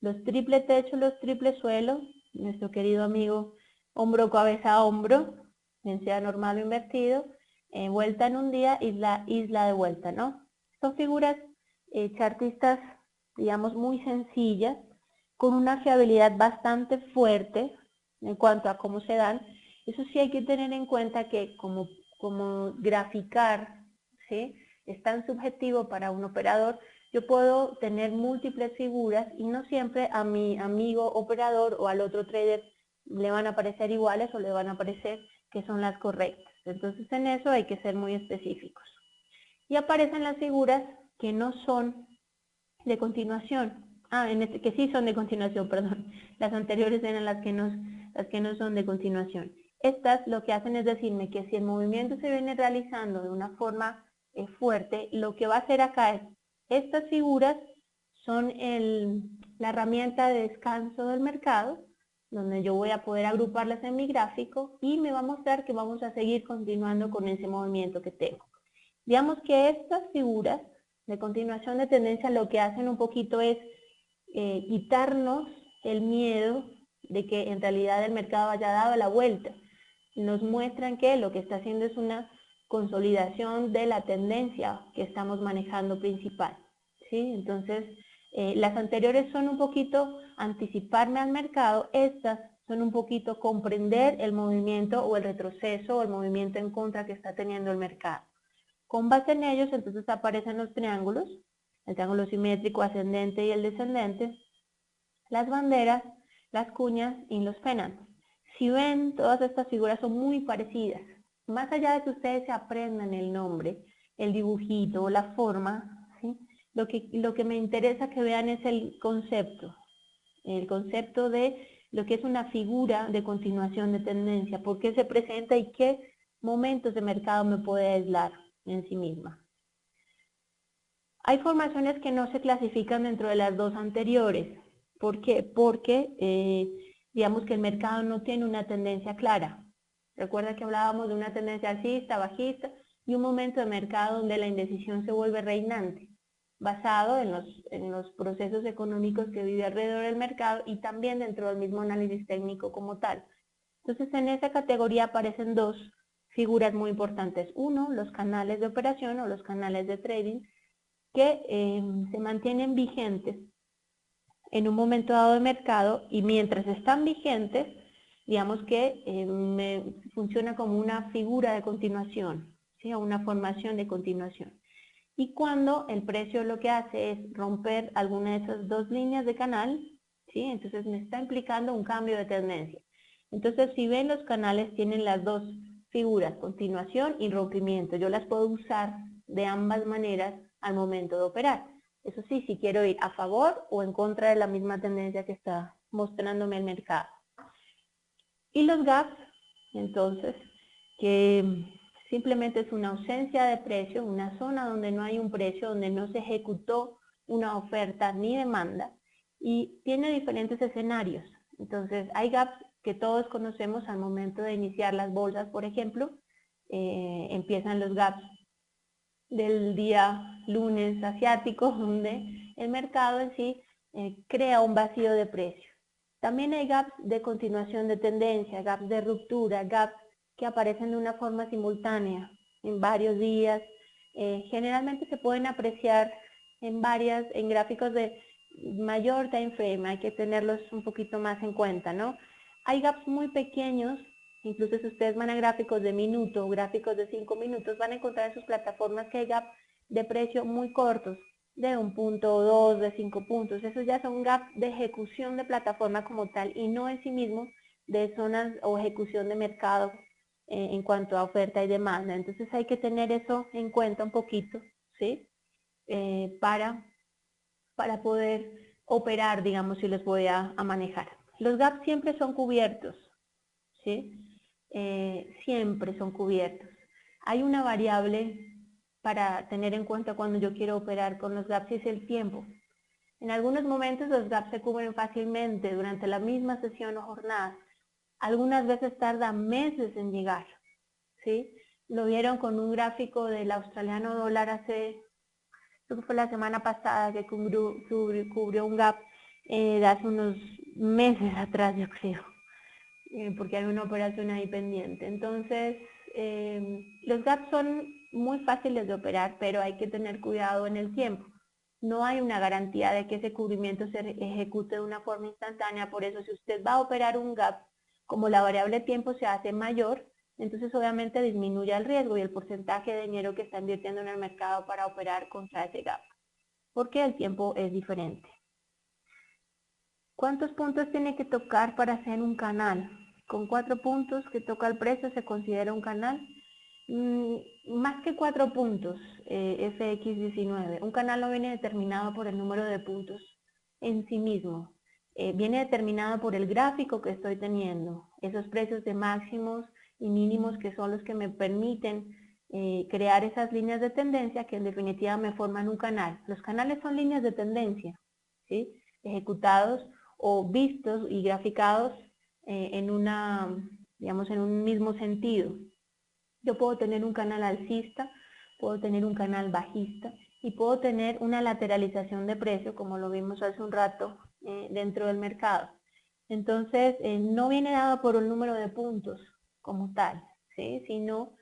los triple techos, los triple suelos, nuestro querido amigo hombro, cabeza, hombro, bien sea normal o invertido, vuelta en un día, isla de vuelta, ¿no? Son figuras chartistas, digamos, muy sencillas, con una fiabilidad bastante fuerte en cuanto a cómo se dan. Eso sí hay que tener en cuenta que como graficar, ¿sí?, es tan subjetivo para un operador. Yo puedo tener múltiples figuras y no siempre a mi amigo operador o al otro trader le van a parecer iguales o le van a parecer que son las correctas. Entonces en eso hay que ser muy específicos. Y aparecen las figuras que no son de continuación. Que sí son de continuación, perdón. Las anteriores eran las que no son de continuación. Estas lo que hacen es decirme que si el movimiento se viene realizando de una forma fuerte, lo que va a hacer acá es, estas figuras son la herramienta de descanso del mercado, donde yo voy a poder agruparlas en mi gráfico y me va a mostrar que vamos a seguir continuando con ese movimiento que tengo. Digamos que estas figuras de continuación de tendencia lo que hacen un poquito es quitarnos el miedo de que en realidad el mercado haya dado la vuelta. Nos muestran que lo que está haciendo es una consolidación de la tendencia que estamos manejando principal, ¿sí? Entonces, las anteriores son un poquito anticiparme al mercado, estas son un poquito comprender el movimiento o el retroceso o el movimiento en contra que está teniendo el mercado. Con base en ellos, entonces aparecen los triángulos, el triángulo simétrico ascendente y el descendente, las banderas, las cuñas y los penantes. Si ven, todas estas figuras son muy parecidas. Más allá de que ustedes se aprendan el nombre, el dibujito o la forma, ¿sí? Lo que me interesa que vean es el concepto de lo que es una figura de continuación de tendencia, por qué se presenta y qué momentos de mercado me puede aislar en sí misma. Hay formaciones que no se clasifican dentro de las dos anteriores. ¿Por qué? Porque digamos que el mercado no tiene una tendencia clara. Recuerda que hablábamos de una tendencia alcista, bajista y un momento de mercado donde la indecisión se vuelve reinante, basado en los procesos económicos que vive alrededor del mercado y también dentro del mismo análisis técnico como tal. Entonces en esa categoría aparecen dos figuras muy importantes. Uno, los canales de operación o los canales de trading que se mantienen vigentes en un momento dado de mercado y mientras están vigentes, digamos que funciona como una figura de continuación, ¿sí? O una formación de continuación. Y cuando el precio lo que hace es romper alguna de esas dos líneas de canal, ¿sí? Entonces me está implicando un cambio de tendencia. Entonces si ven, los canales tienen las dos figuras, continuación y rompimiento. Yo las puedo usar de ambas maneras al momento de operar. Eso sí, si quiero ir a favor o en contra de la misma tendencia que está mostrándome el mercado. Y los gaps, entonces, que simplemente es una ausencia de precio, una zona donde no hay un precio, donde no se ejecutó una oferta ni demanda, y tiene diferentes escenarios. Entonces, hay gaps que todos conocemos al momento de iniciar las bolsas, por ejemplo. Empiezan los gaps del día lunes asiático, donde el mercado en sí crea un vacío de precio. También hay gaps de continuación de tendencia, gaps de ruptura, gaps que aparecen de una forma simultánea en varios días. Generalmente se pueden apreciar en gráficos de mayor time frame, hay que tenerlos un poquito más en cuenta, ¿no? Hay gaps muy pequeños. Incluso si ustedes van a gráficos de minuto o gráficos de 5 minutos, van a encontrar en sus plataformas que hay gaps de precio muy cortos, de 1 punto o 2, de 5 puntos. Esos ya son gaps de ejecución de plataforma como tal y no en sí mismo de zonas o ejecución de mercado en cuanto a oferta y demanda. Entonces hay que tener eso en cuenta un poquito, ¿sí? Para poder operar, digamos, si los voy a manejar. Los gaps siempre son cubiertos, ¿sí? Siempre son cubiertos. Hay una variable para tener en cuenta cuando yo quiero operar con los gaps y es el tiempo. En algunos momentos los gaps se cubren fácilmente durante la misma sesión o jornada. Algunas veces tardan meses en llegar, ¿sí? Lo vieron con un gráfico del australiano dólar creo que fue la semana pasada que cubrió un gap de hace unos meses atrás, yo creo. Porque hay una operación ahí pendiente. Entonces, los gaps son muy fáciles de operar, pero hay que tener cuidado en el tiempo. No hay una garantía de que ese cubrimiento se ejecute de una forma instantánea, por eso si usted va a operar un gap, como la variable tiempo se hace mayor, entonces obviamente disminuye el riesgo y el porcentaje de dinero que está invirtiendo en el mercado para operar contra ese gap, porque el tiempo es diferente. ¿Cuántos puntos tiene que tocar para hacer un canal? Con 4 puntos que toca el precio se considera un canal. Más que 4 puntos, FX19. Un canal no viene determinado por el número de puntos en sí mismo. Viene determinado por el gráfico que estoy teniendo. Esos precios de máximos y mínimos que son los que me permiten crear esas líneas de tendencia que en definitiva me forman un canal. Los canales son líneas de tendencia, ¿sí? Ejecutados o vistos y graficados en un mismo sentido. Yo puedo tener un canal alcista, puedo tener un canal bajista y puedo tener una lateralización de precio, como lo vimos hace un rato dentro del mercado. Entonces, no viene dado por un número de puntos como tal, ¿sí? Sino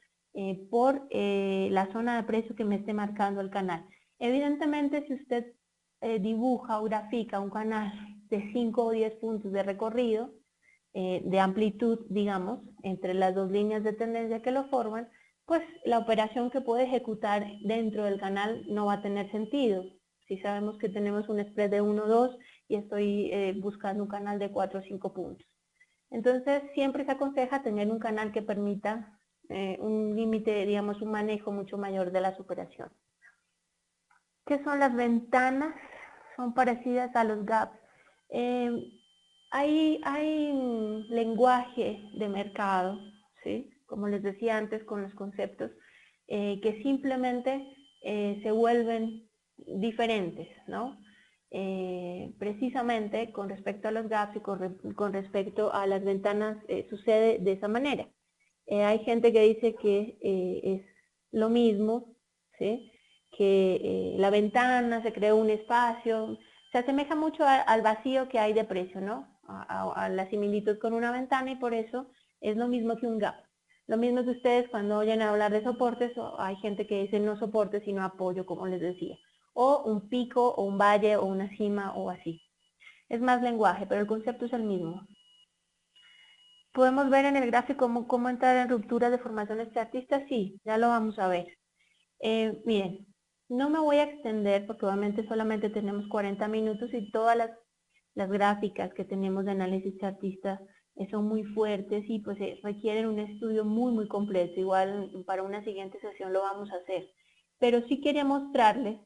por la zona de precio que me esté marcando el canal. Evidentemente, si usted dibuja o grafica un canal de 5 o 10 puntos de recorrido, de amplitud, digamos, entre las dos líneas de tendencia que lo forman, pues la operación que puede ejecutar dentro del canal no va a tener sentido. Si sabemos que tenemos un spread de 1 o 2 y estoy buscando un canal de 4 o 5 puntos. Entonces siempre se aconseja tener un canal que permita un límite, digamos, un manejo mucho mayor de las operaciones. ¿Qué son las ventanas? Son parecidas a los gaps. Hay un lenguaje de mercado, ¿sí? Como les decía antes con los conceptos, que simplemente se vuelven diferentes, ¿no? Precisamente con respecto a los gaps y con respecto a las ventanas sucede de esa manera. Hay gente que dice que es lo mismo, ¿sí? Que la ventana se creó un espacio, se asemeja mucho al vacío que hay de precio, ¿no? A la similitud con una ventana, y por eso es lo mismo que un gap. Lo mismo que ustedes cuando oyen hablar de soportes, hay gente que dice no soporte sino apoyo, como les decía, o un pico o un valle o una cima o así. Es más lenguaje, pero el concepto es el mismo. ¿Podemos ver en el gráfico cómo entrar en rupturas de formaciones chartistas? Sí, ya lo vamos a ver. Miren, no me voy a extender porque obviamente solamente tenemos 40 minutos y todas las gráficas que tenemos de análisis chartista son muy fuertes y pues requieren un estudio muy completo. Igual para una siguiente sesión lo vamos a hacer. Pero sí quería mostrarles,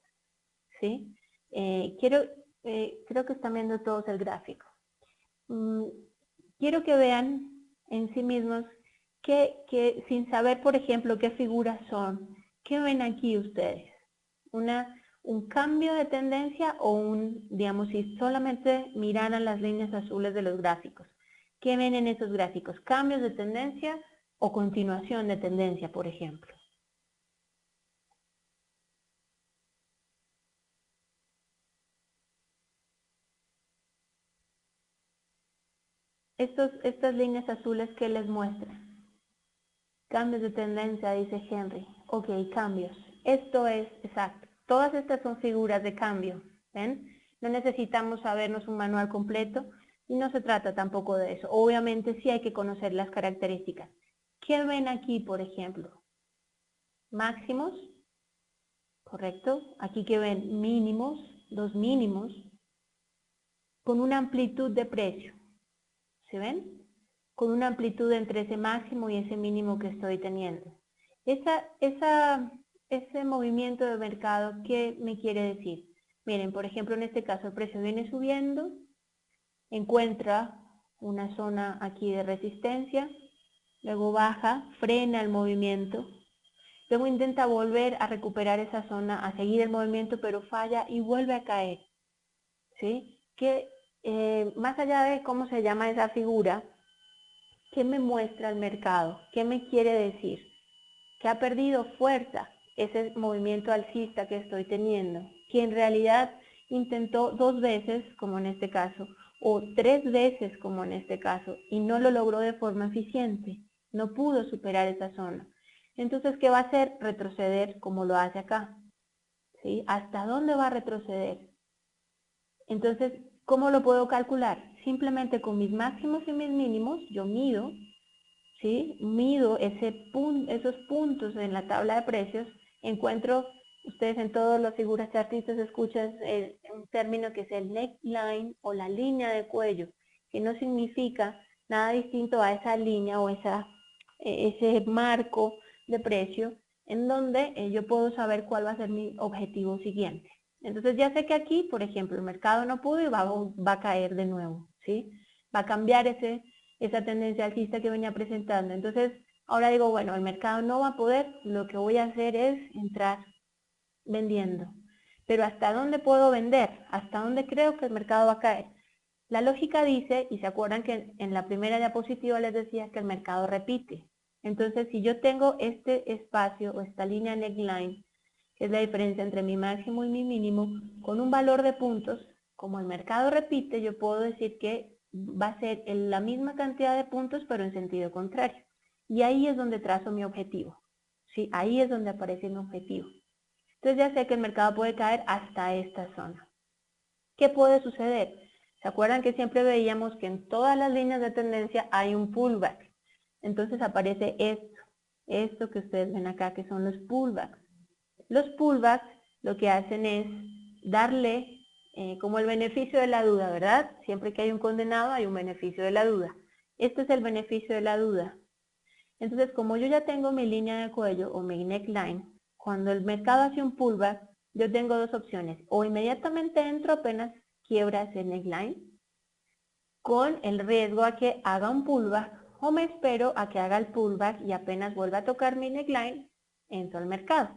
¿sí? Creo que están viendo todos el gráfico. Quiero que vean en sí mismos que sin saber, por ejemplo, qué figuras son, ¿qué ven aquí ustedes? ¿Un cambio de tendencia o digamos, si solamente miraran las líneas azules de los gráficos? ¿Qué ven en esos gráficos? ¿Cambios de tendencia o continuación de tendencia, por ejemplo? Estas líneas azules, ¿qué les muestran? Cambios de tendencia, dice Henry. Ok, cambios. Esto es exacto. Todas estas son figuras de cambio. ¿Ven? No necesitamos sabernos un manual completo y no se trata tampoco de eso. Obviamente sí hay que conocer las características. ¿Qué ven aquí, por ejemplo? Máximos, ¿correcto? Aquí que ven mínimos, los mínimos, con una amplitud de precio. ¿Se ven? Con una amplitud entre ese máximo y ese mínimo que estoy teniendo. Ese movimiento de mercado, ¿qué me quiere decir? Miren, por ejemplo, en este caso el precio viene subiendo, encuentra una zona aquí de resistencia, luego baja, frena el movimiento, luego intenta volver a recuperar esa zona, a seguir el movimiento, pero falla y vuelve a caer. ¿Sí? Más allá de cómo se llama esa figura, ¿qué me muestra el mercado? ¿Qué me quiere decir? Que ha perdido fuerza ese movimiento alcista que estoy teniendo, que en realidad intentó 2 veces, como en este caso, o 3 veces, como en este caso, y no lo logró de forma eficiente, no pudo superar esa zona. Entonces, ¿qué va a hacer? Retroceder como lo hace acá. ¿Sí? ¿Hasta dónde va a retroceder? Entonces, ¿cómo lo puedo calcular? Simplemente con mis máximos y mis mínimos, yo mido, ¿sí? Mido esos puntos en la tabla de precios, encuentro, ustedes en todas las figuras chartistas escuchan un término que es el neckline o la línea de cuello, que no significa nada distinto a esa línea o ese marco de precio en donde yo puedo saber cuál va a ser mi objetivo siguiente. Entonces ya sé que aquí, por ejemplo, el mercado no pudo y va a caer de nuevo, ¿sí? Va a cambiar esa tendencia alcista que venía presentando. Entonces, ahora digo, bueno, el mercado no va a poder, lo que voy a hacer es entrar vendiendo. Pero ¿hasta dónde puedo vender? ¿Hasta dónde creo que el mercado va a caer? La lógica dice, y se acuerdan que en la primera diapositiva les decía que el mercado repite. Entonces, si yo tengo este espacio o esta línea neckline, que es la diferencia entre mi máximo y mi mínimo, con un valor de puntos, como el mercado repite, yo puedo decir que va a ser la misma cantidad de puntos, pero en sentido contrario. Y ahí es donde trazo mi objetivo. ¿Sí? Ahí es donde aparece mi objetivo. Entonces ya sé que el mercado puede caer hasta esta zona. ¿Qué puede suceder? ¿Se acuerdan que siempre veíamos que en todas las líneas de tendencia hay un pullback? Entonces aparece esto. esto que ustedes ven acá, que son los pullbacks. Los pullbacks lo que hacen es darle como el beneficio de la duda, ¿verdad? Siempre que hay un condenado hay un beneficio de la duda. Este es el beneficio de la duda. Entonces, como yo ya tengo mi línea de cuello o mi neckline, cuando el mercado hace un pullback, yo tengo dos opciones. O inmediatamente entro apenas quiebra ese neckline, con el riesgo a que haga un pullback, o me espero a que haga el pullback y apenas vuelva a tocar mi neckline, entro al mercado.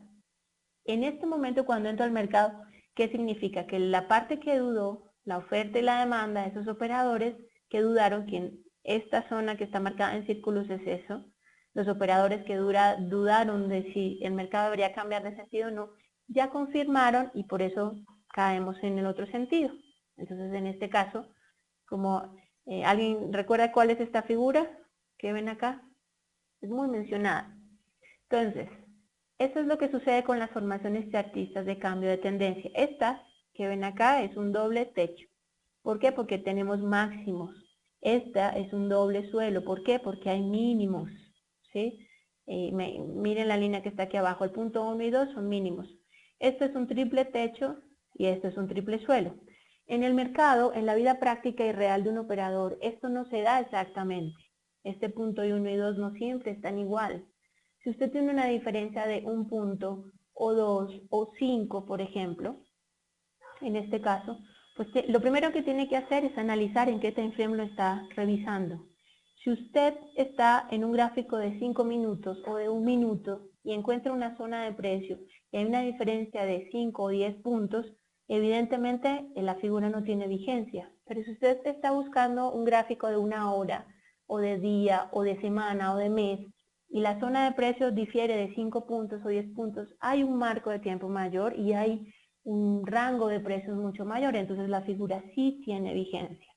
En este momento, cuando entro al mercado, ¿qué significa? Que la parte que dudó, la oferta y la demanda, esos operadores que dudaron, que en esta zona que está marcada en círculos es eso, los operadores que dudaron de si el mercado debería cambiar de sentido o no, ya confirmaron y por eso caemos en el otro sentido. Entonces, en este caso, como ¿alguien recuerda cuál es esta figura que ven acá? Es muy mencionada. Entonces, eso es lo que sucede con las formaciones chartistas de cambio de tendencia. Esta que ven acá es un doble techo. ¿Por qué? Porque tenemos máximos. Esta es un doble suelo. ¿Por qué? Porque hay mínimos. ¿Sí? Miren la línea que está aquí abajo. El punto 1 y 2 son mínimos. Esto es un triple techo y esto es un triple suelo. En el mercado, en la vida práctica y real de un operador, esto no se da exactamente. Este punto 1 y 2 no siempre están igual. Si usted tiene una diferencia de un punto, o 2, o 5, por ejemplo, en este caso, pues lo primero que tiene que hacer es analizar en qué time frame lo está revisando. Si usted está en un gráfico de 5 minutos o de 1 minuto y encuentra una zona de precio y hay una diferencia de 5 o 10 puntos, evidentemente la figura no tiene vigencia. Pero si usted está buscando un gráfico de 1 hora, o de día, o de semana, o de mes, y la zona de precios difiere de 5 puntos o 10 puntos, hay un marco de tiempo mayor y hay un rango de precios mucho mayor, entonces la figura sí tiene vigencia.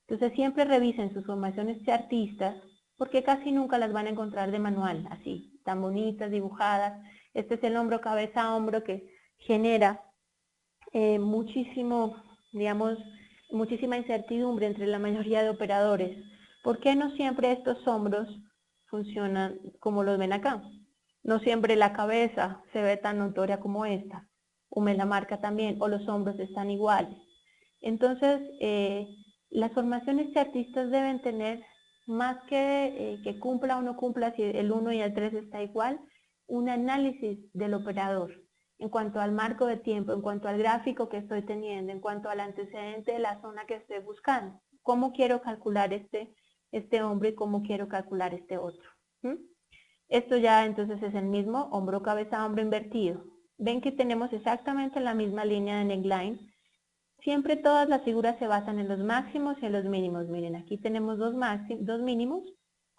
Entonces siempre revisen sus formaciones chartistas, porque casi nunca las van a encontrar de manual, así, tan bonitas, dibujadas. Este es el hombro, cabeza, hombro, que genera muchísimo, digamos, muchísima incertidumbre entre la mayoría de operadores. ¿Por qué no siempre estos hombros funcionan como los ven acá? No siempre la cabeza se ve tan notoria como esta, o me la marca también, o los hombros están iguales. Entonces, las formaciones chartistas deben tener, más que cumpla o no cumpla, si el 1 y el 3 está igual, un análisis del operador en cuanto al marco de tiempo, en cuanto al gráfico que estoy teniendo, en cuanto al antecedente de la zona que estoy buscando. ¿Cómo quiero calcular este hombro y cómo quiero calcular este otro? Esto ya entonces es el mismo hombro, cabeza, hombro invertido. Ven que tenemos exactamente la misma línea de neckline. Siempre todas las figuras se basan en los máximos y en los mínimos. Miren, aquí tenemos dos mínimos,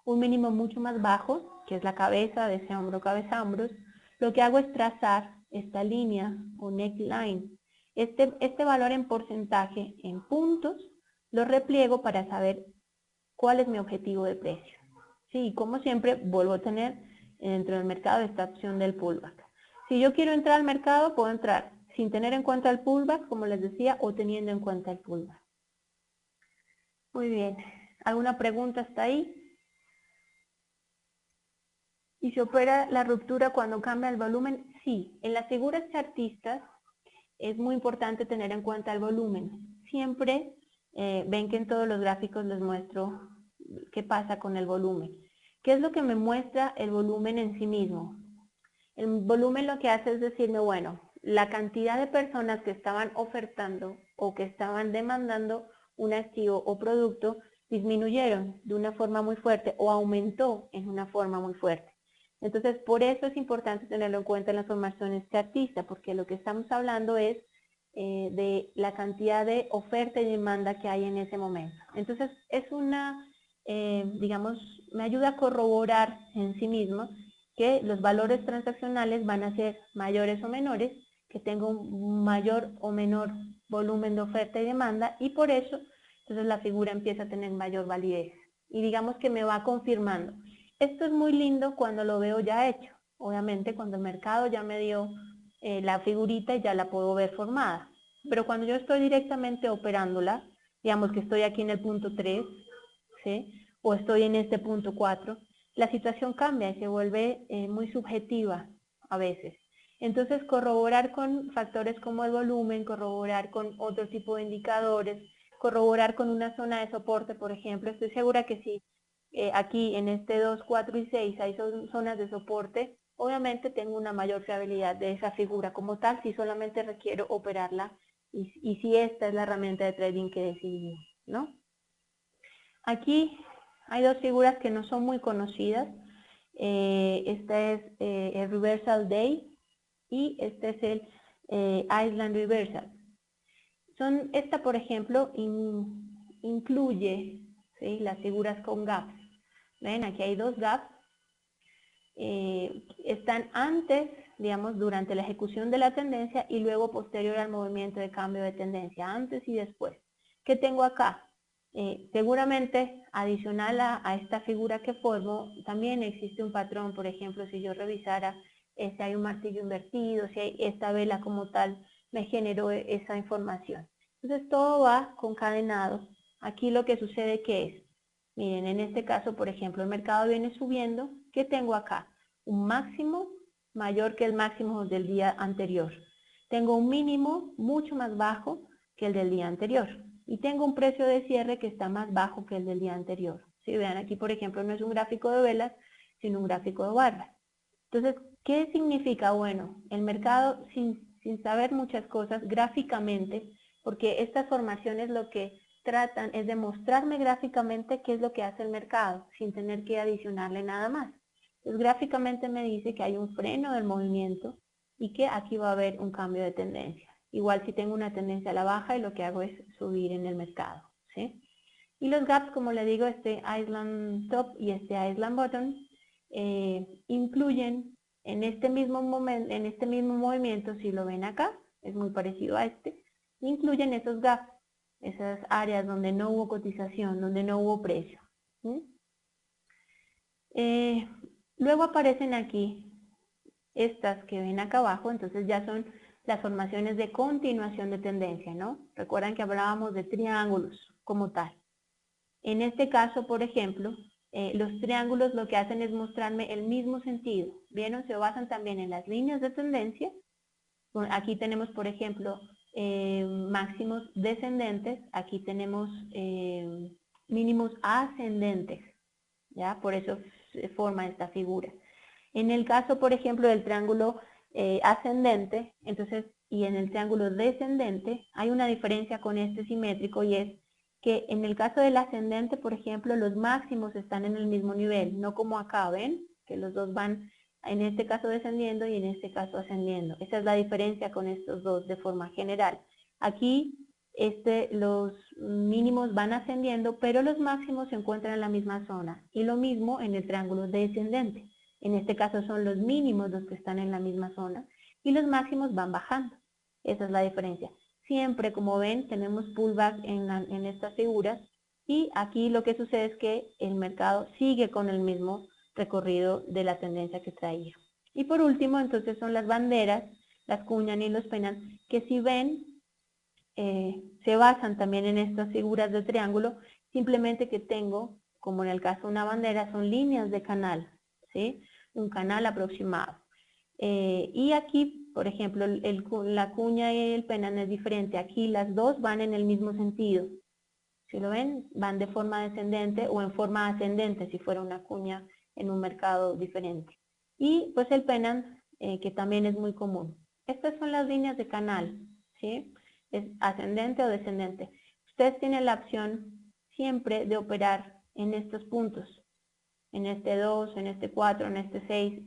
un mínimo mucho más bajo, que es la cabeza de ese hombro, cabeza, hombros. Lo que hago es trazar esta línea o neckline. Este valor en porcentaje en puntos lo repliego para saber cuál es mi objetivo de precio. Sí, y como siempre vuelvo a tener dentro del mercado esta opción del pullback. Si yo quiero entrar al mercado, puedo entrar sin tener en cuenta el pullback, como les decía, o teniendo en cuenta el pullback. Muy bien. ¿Alguna pregunta hasta ahí? ¿Y se opera la ruptura cuando cambia el volumen? Sí. En las figuras chartistas es muy importante tener en cuenta el volumen. Siempre ven que en todos los gráficos les muestro qué pasa con el volumen. ¿Qué es lo que me muestra el volumen en sí mismo? El volumen lo que hace es decirme, bueno, la cantidad de personas que estaban ofertando o que estaban demandando un activo o producto disminuyeron de una forma muy fuerte o aumentó en una forma muy fuerte. Entonces, por eso es importante tenerlo en cuenta en las formaciones chartistas, porque lo que estamos hablando es de la cantidad de oferta y demanda que hay en ese momento. Entonces, es una, digamos, me ayuda a corroborar en sí mismo que los valores transaccionales van a ser mayores o menores, que tengo un mayor o menor volumen de oferta y demanda, y por eso entonces la figura empieza a tener mayor validez. Y digamos que me va confirmando. Esto es muy lindo cuando lo veo ya hecho. Obviamente cuando el mercado ya me dio la figurita y ya la puedo ver formada. Pero cuando yo estoy directamente operándola, digamos que estoy aquí en el punto 3, ¿sí? O estoy en este punto 4, la situación cambia y se vuelve muy subjetiva a veces. Entonces corroborar con factores como el volumen, corroborar con otro tipo de indicadores, corroborar con una zona de soporte, por ejemplo. Estoy segura que si aquí en este 2, 4 y 6 hay zonas de soporte, obviamente tengo una mayor fiabilidad de esa figura como tal si solamente requiero operarla y si esta es la herramienta de trading que decidí, ¿no? Aquí hay dos figuras que no son muy conocidas. Esta es el Reversal Day y este es el Island Reversal. Esta, por ejemplo, incluye, ¿sí?, las figuras con gaps. ¿Ven? Aquí hay dos gaps. Están antes, digamos, durante la ejecución de la tendencia y luego posterior al movimiento de cambio de tendencia, antes y después. ¿Qué tengo acá? Seguramente adicional a esta figura que formo, también existe un patrón. Por ejemplo, si yo revisara si hay un martillo invertido, si hay esta vela como tal, me generó esa información. Entonces todo va concadenado. Aquí lo que sucede que es, miren, en este caso, por ejemplo, el mercado viene subiendo. ¿Qué tengo acá? Un máximo mayor que el máximo del día anterior. Tengo un mínimo mucho más bajo que el del día anterior. Y tengo un precio de cierre que está más bajo que el del día anterior. Si vean aquí, por ejemplo, no es un gráfico de velas, sino un gráfico de barras. Entonces, ¿qué significa? Bueno, el mercado, sin saber muchas cosas gráficamente, porque estas formaciones lo que tratan es de mostrarme gráficamente qué es lo que hace el mercado, sin tener que adicionarle nada más. Entonces, gráficamente me dice que hay un freno del movimiento y que aquí va a haber un cambio de tendencia. Igual si tengo una tendencia a la baja y lo que hago es subir en el mercado, ¿sí? Y los gaps, como le digo, este Island Top y este Island Bottom, incluyen en este mismo momento, en este mismo movimiento, si lo ven acá, es muy parecido a este, incluyen esos gaps, esas áreas donde no hubo cotización, donde no hubo precio. Luego aparecen aquí estas que ven acá abajo, entonces ya son las formaciones de continuación de tendencia, ¿no? Recuerdan que hablábamos de triángulos como tal. En este caso, por ejemplo, los triángulos lo que hacen es mostrarme el mismo sentido. ¿Vieron? Se basan también en las líneas de tendencia. Aquí tenemos, por ejemplo, máximos descendentes. Aquí tenemos mínimos ascendentes. ¿Ya? Por eso se forma esta figura. En el caso, por ejemplo, del triángulo ascendente, entonces, y en el triángulo descendente, hay una diferencia con este simétrico y es que en el caso del ascendente, por ejemplo, los máximos están en el mismo nivel, no como acá, ¿ven? Que los dos van, en este caso descendiendo y en este caso ascendiendo. Esa es la diferencia con estos dos de forma general. Aquí los mínimos van ascendiendo, pero los máximos se encuentran en la misma zona. Y lo mismo en el triángulo descendente. En este caso son los mínimos los que están en la misma zona y los máximos van bajando. Esa es la diferencia. Siempre, como ven, tenemos pullback en estas figuras y aquí lo que sucede es que el mercado sigue con el mismo recorrido de la tendencia que traía. Y por último, entonces son las banderas, las cuñan y los penan, que si ven, se basan también en estas figuras de triángulo, simplemente que tengo, como en el caso de una bandera, son líneas de canal, ¿sí? Un canal aproximado. Y aquí, por ejemplo, la cuña y el penán es diferente. Aquí las dos van en el mismo sentido. Si lo ven, van de forma descendente o en forma ascendente, si fuera una cuña en un mercado diferente. Y pues el penán, que también es muy común. Estas son las líneas de canal, ¿sí? Es ascendente o descendente. Ustedes tienen la opción siempre de operar en estos puntos. En este 2, en este 4, en este 6.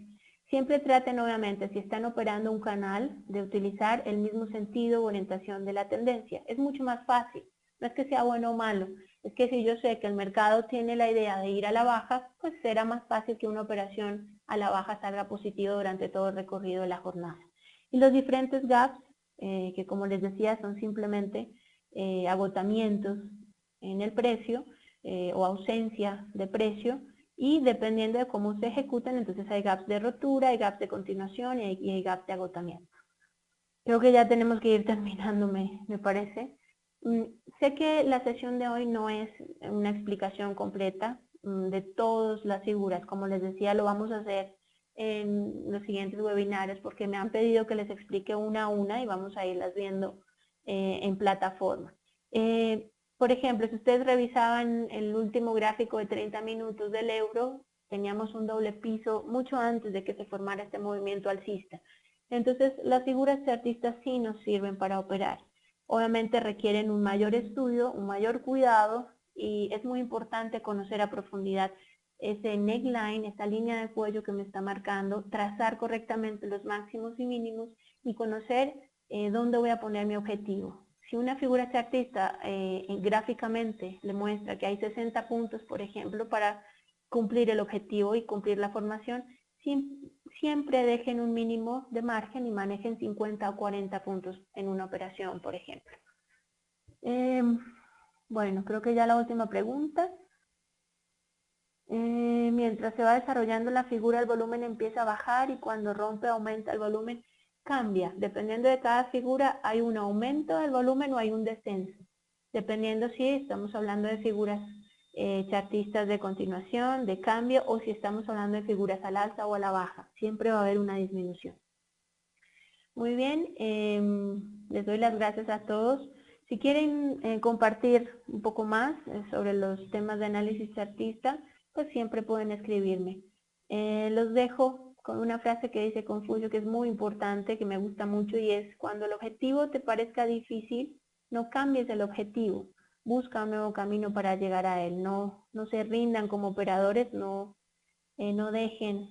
Siempre traten, obviamente, si están operando un canal, de utilizar el mismo sentido o orientación de la tendencia. Es mucho más fácil. No es que sea bueno o malo. Es que si yo sé que el mercado tiene la idea de ir a la baja, pues será más fácil que una operación a la baja salga positiva durante todo el recorrido de la jornada. Y los diferentes gaps, que como les decía, son simplemente agotamientos en el precio o ausencia de precio, y dependiendo de cómo se ejecutan, entonces hay gaps de rotura, hay gaps de continuación y hay gaps de agotamiento. Creo que ya tenemos que ir terminando, me parece. Sé que la sesión de hoy no es una explicación completa, de todas las figuras. Como les decía, lo vamos a hacer en los siguientes webinarios porque me han pedido que les explique una a una y vamos a irlas viendo en plataforma. Por ejemplo, si ustedes revisaban el último gráfico de 30 minutos del euro, teníamos un doble piso mucho antes de que se formara este movimiento alcista. Entonces, las figuras chartistas sí nos sirven para operar. Obviamente requieren un mayor estudio, un mayor cuidado y es muy importante conocer a profundidad ese neckline, esta línea de cuello que me está marcando, trazar correctamente los máximos y mínimos y conocer dónde voy a poner mi objetivo. Si una figura chartista gráficamente le muestra que hay 60 puntos, por ejemplo, para cumplir el objetivo y cumplir la formación, siempre dejen un mínimo de margen y manejen 50 o 40 puntos en una operación, por ejemplo. Bueno, creo que ya la última pregunta. Mientras se va desarrollando la figura, el volumen empieza a bajar y cuando rompe aumenta el volumen. Cambia, dependiendo de cada figura hay un aumento del volumen o hay un descenso, dependiendo si estamos hablando de figuras chartistas de continuación, de cambio, o si estamos hablando de figuras al alza o a la baja, siempre va a haber una disminución. Muy bien, les doy las gracias a todos. Si quieren compartir un poco más sobre los temas de análisis chartista, pues siempre pueden escribirme. Los dejo con una frase que dice Confucio que es muy importante, que me gusta mucho, y es: cuando el objetivo te parezca difícil, no cambies el objetivo, busca un nuevo camino para llegar a él. No se rindan como operadores, no dejen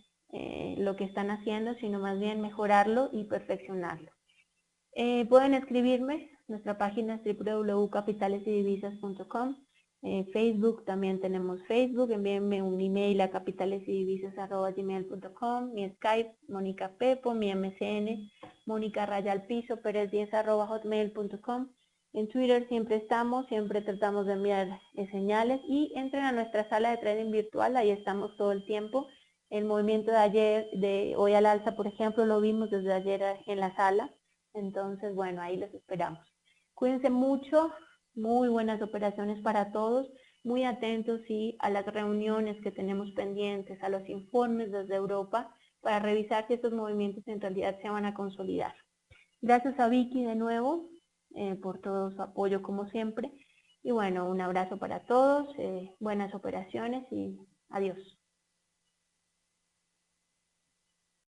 lo que están haciendo, sino más bien mejorarlo y perfeccionarlo. Pueden escribirme, nuestra página es www.capitalesydivisas.com. Facebook, también tenemos Facebook, envíenme un email a capitalesydivisas@gmail.com, mi Skype, Mónica Pepo, mi MCN, Mónica Rayalpiso, Pérez10@hotmail.com. En Twitter siempre estamos, siempre tratamos de enviar señales, y entren a nuestra sala de trading virtual, ahí estamos todo el tiempo. El movimiento de ayer, de hoy al alza, por ejemplo, lo vimos desde ayer en la sala. Entonces, bueno, ahí los esperamos. Cuídense mucho, muy buenas operaciones para todos, muy atentos a las reuniones que tenemos pendientes, a los informes desde Europa, para revisar si estos movimientos en realidad se van a consolidar. Gracias a Vicky de nuevo por todo su apoyo como siempre. Y bueno, un abrazo para todos, buenas operaciones y adiós.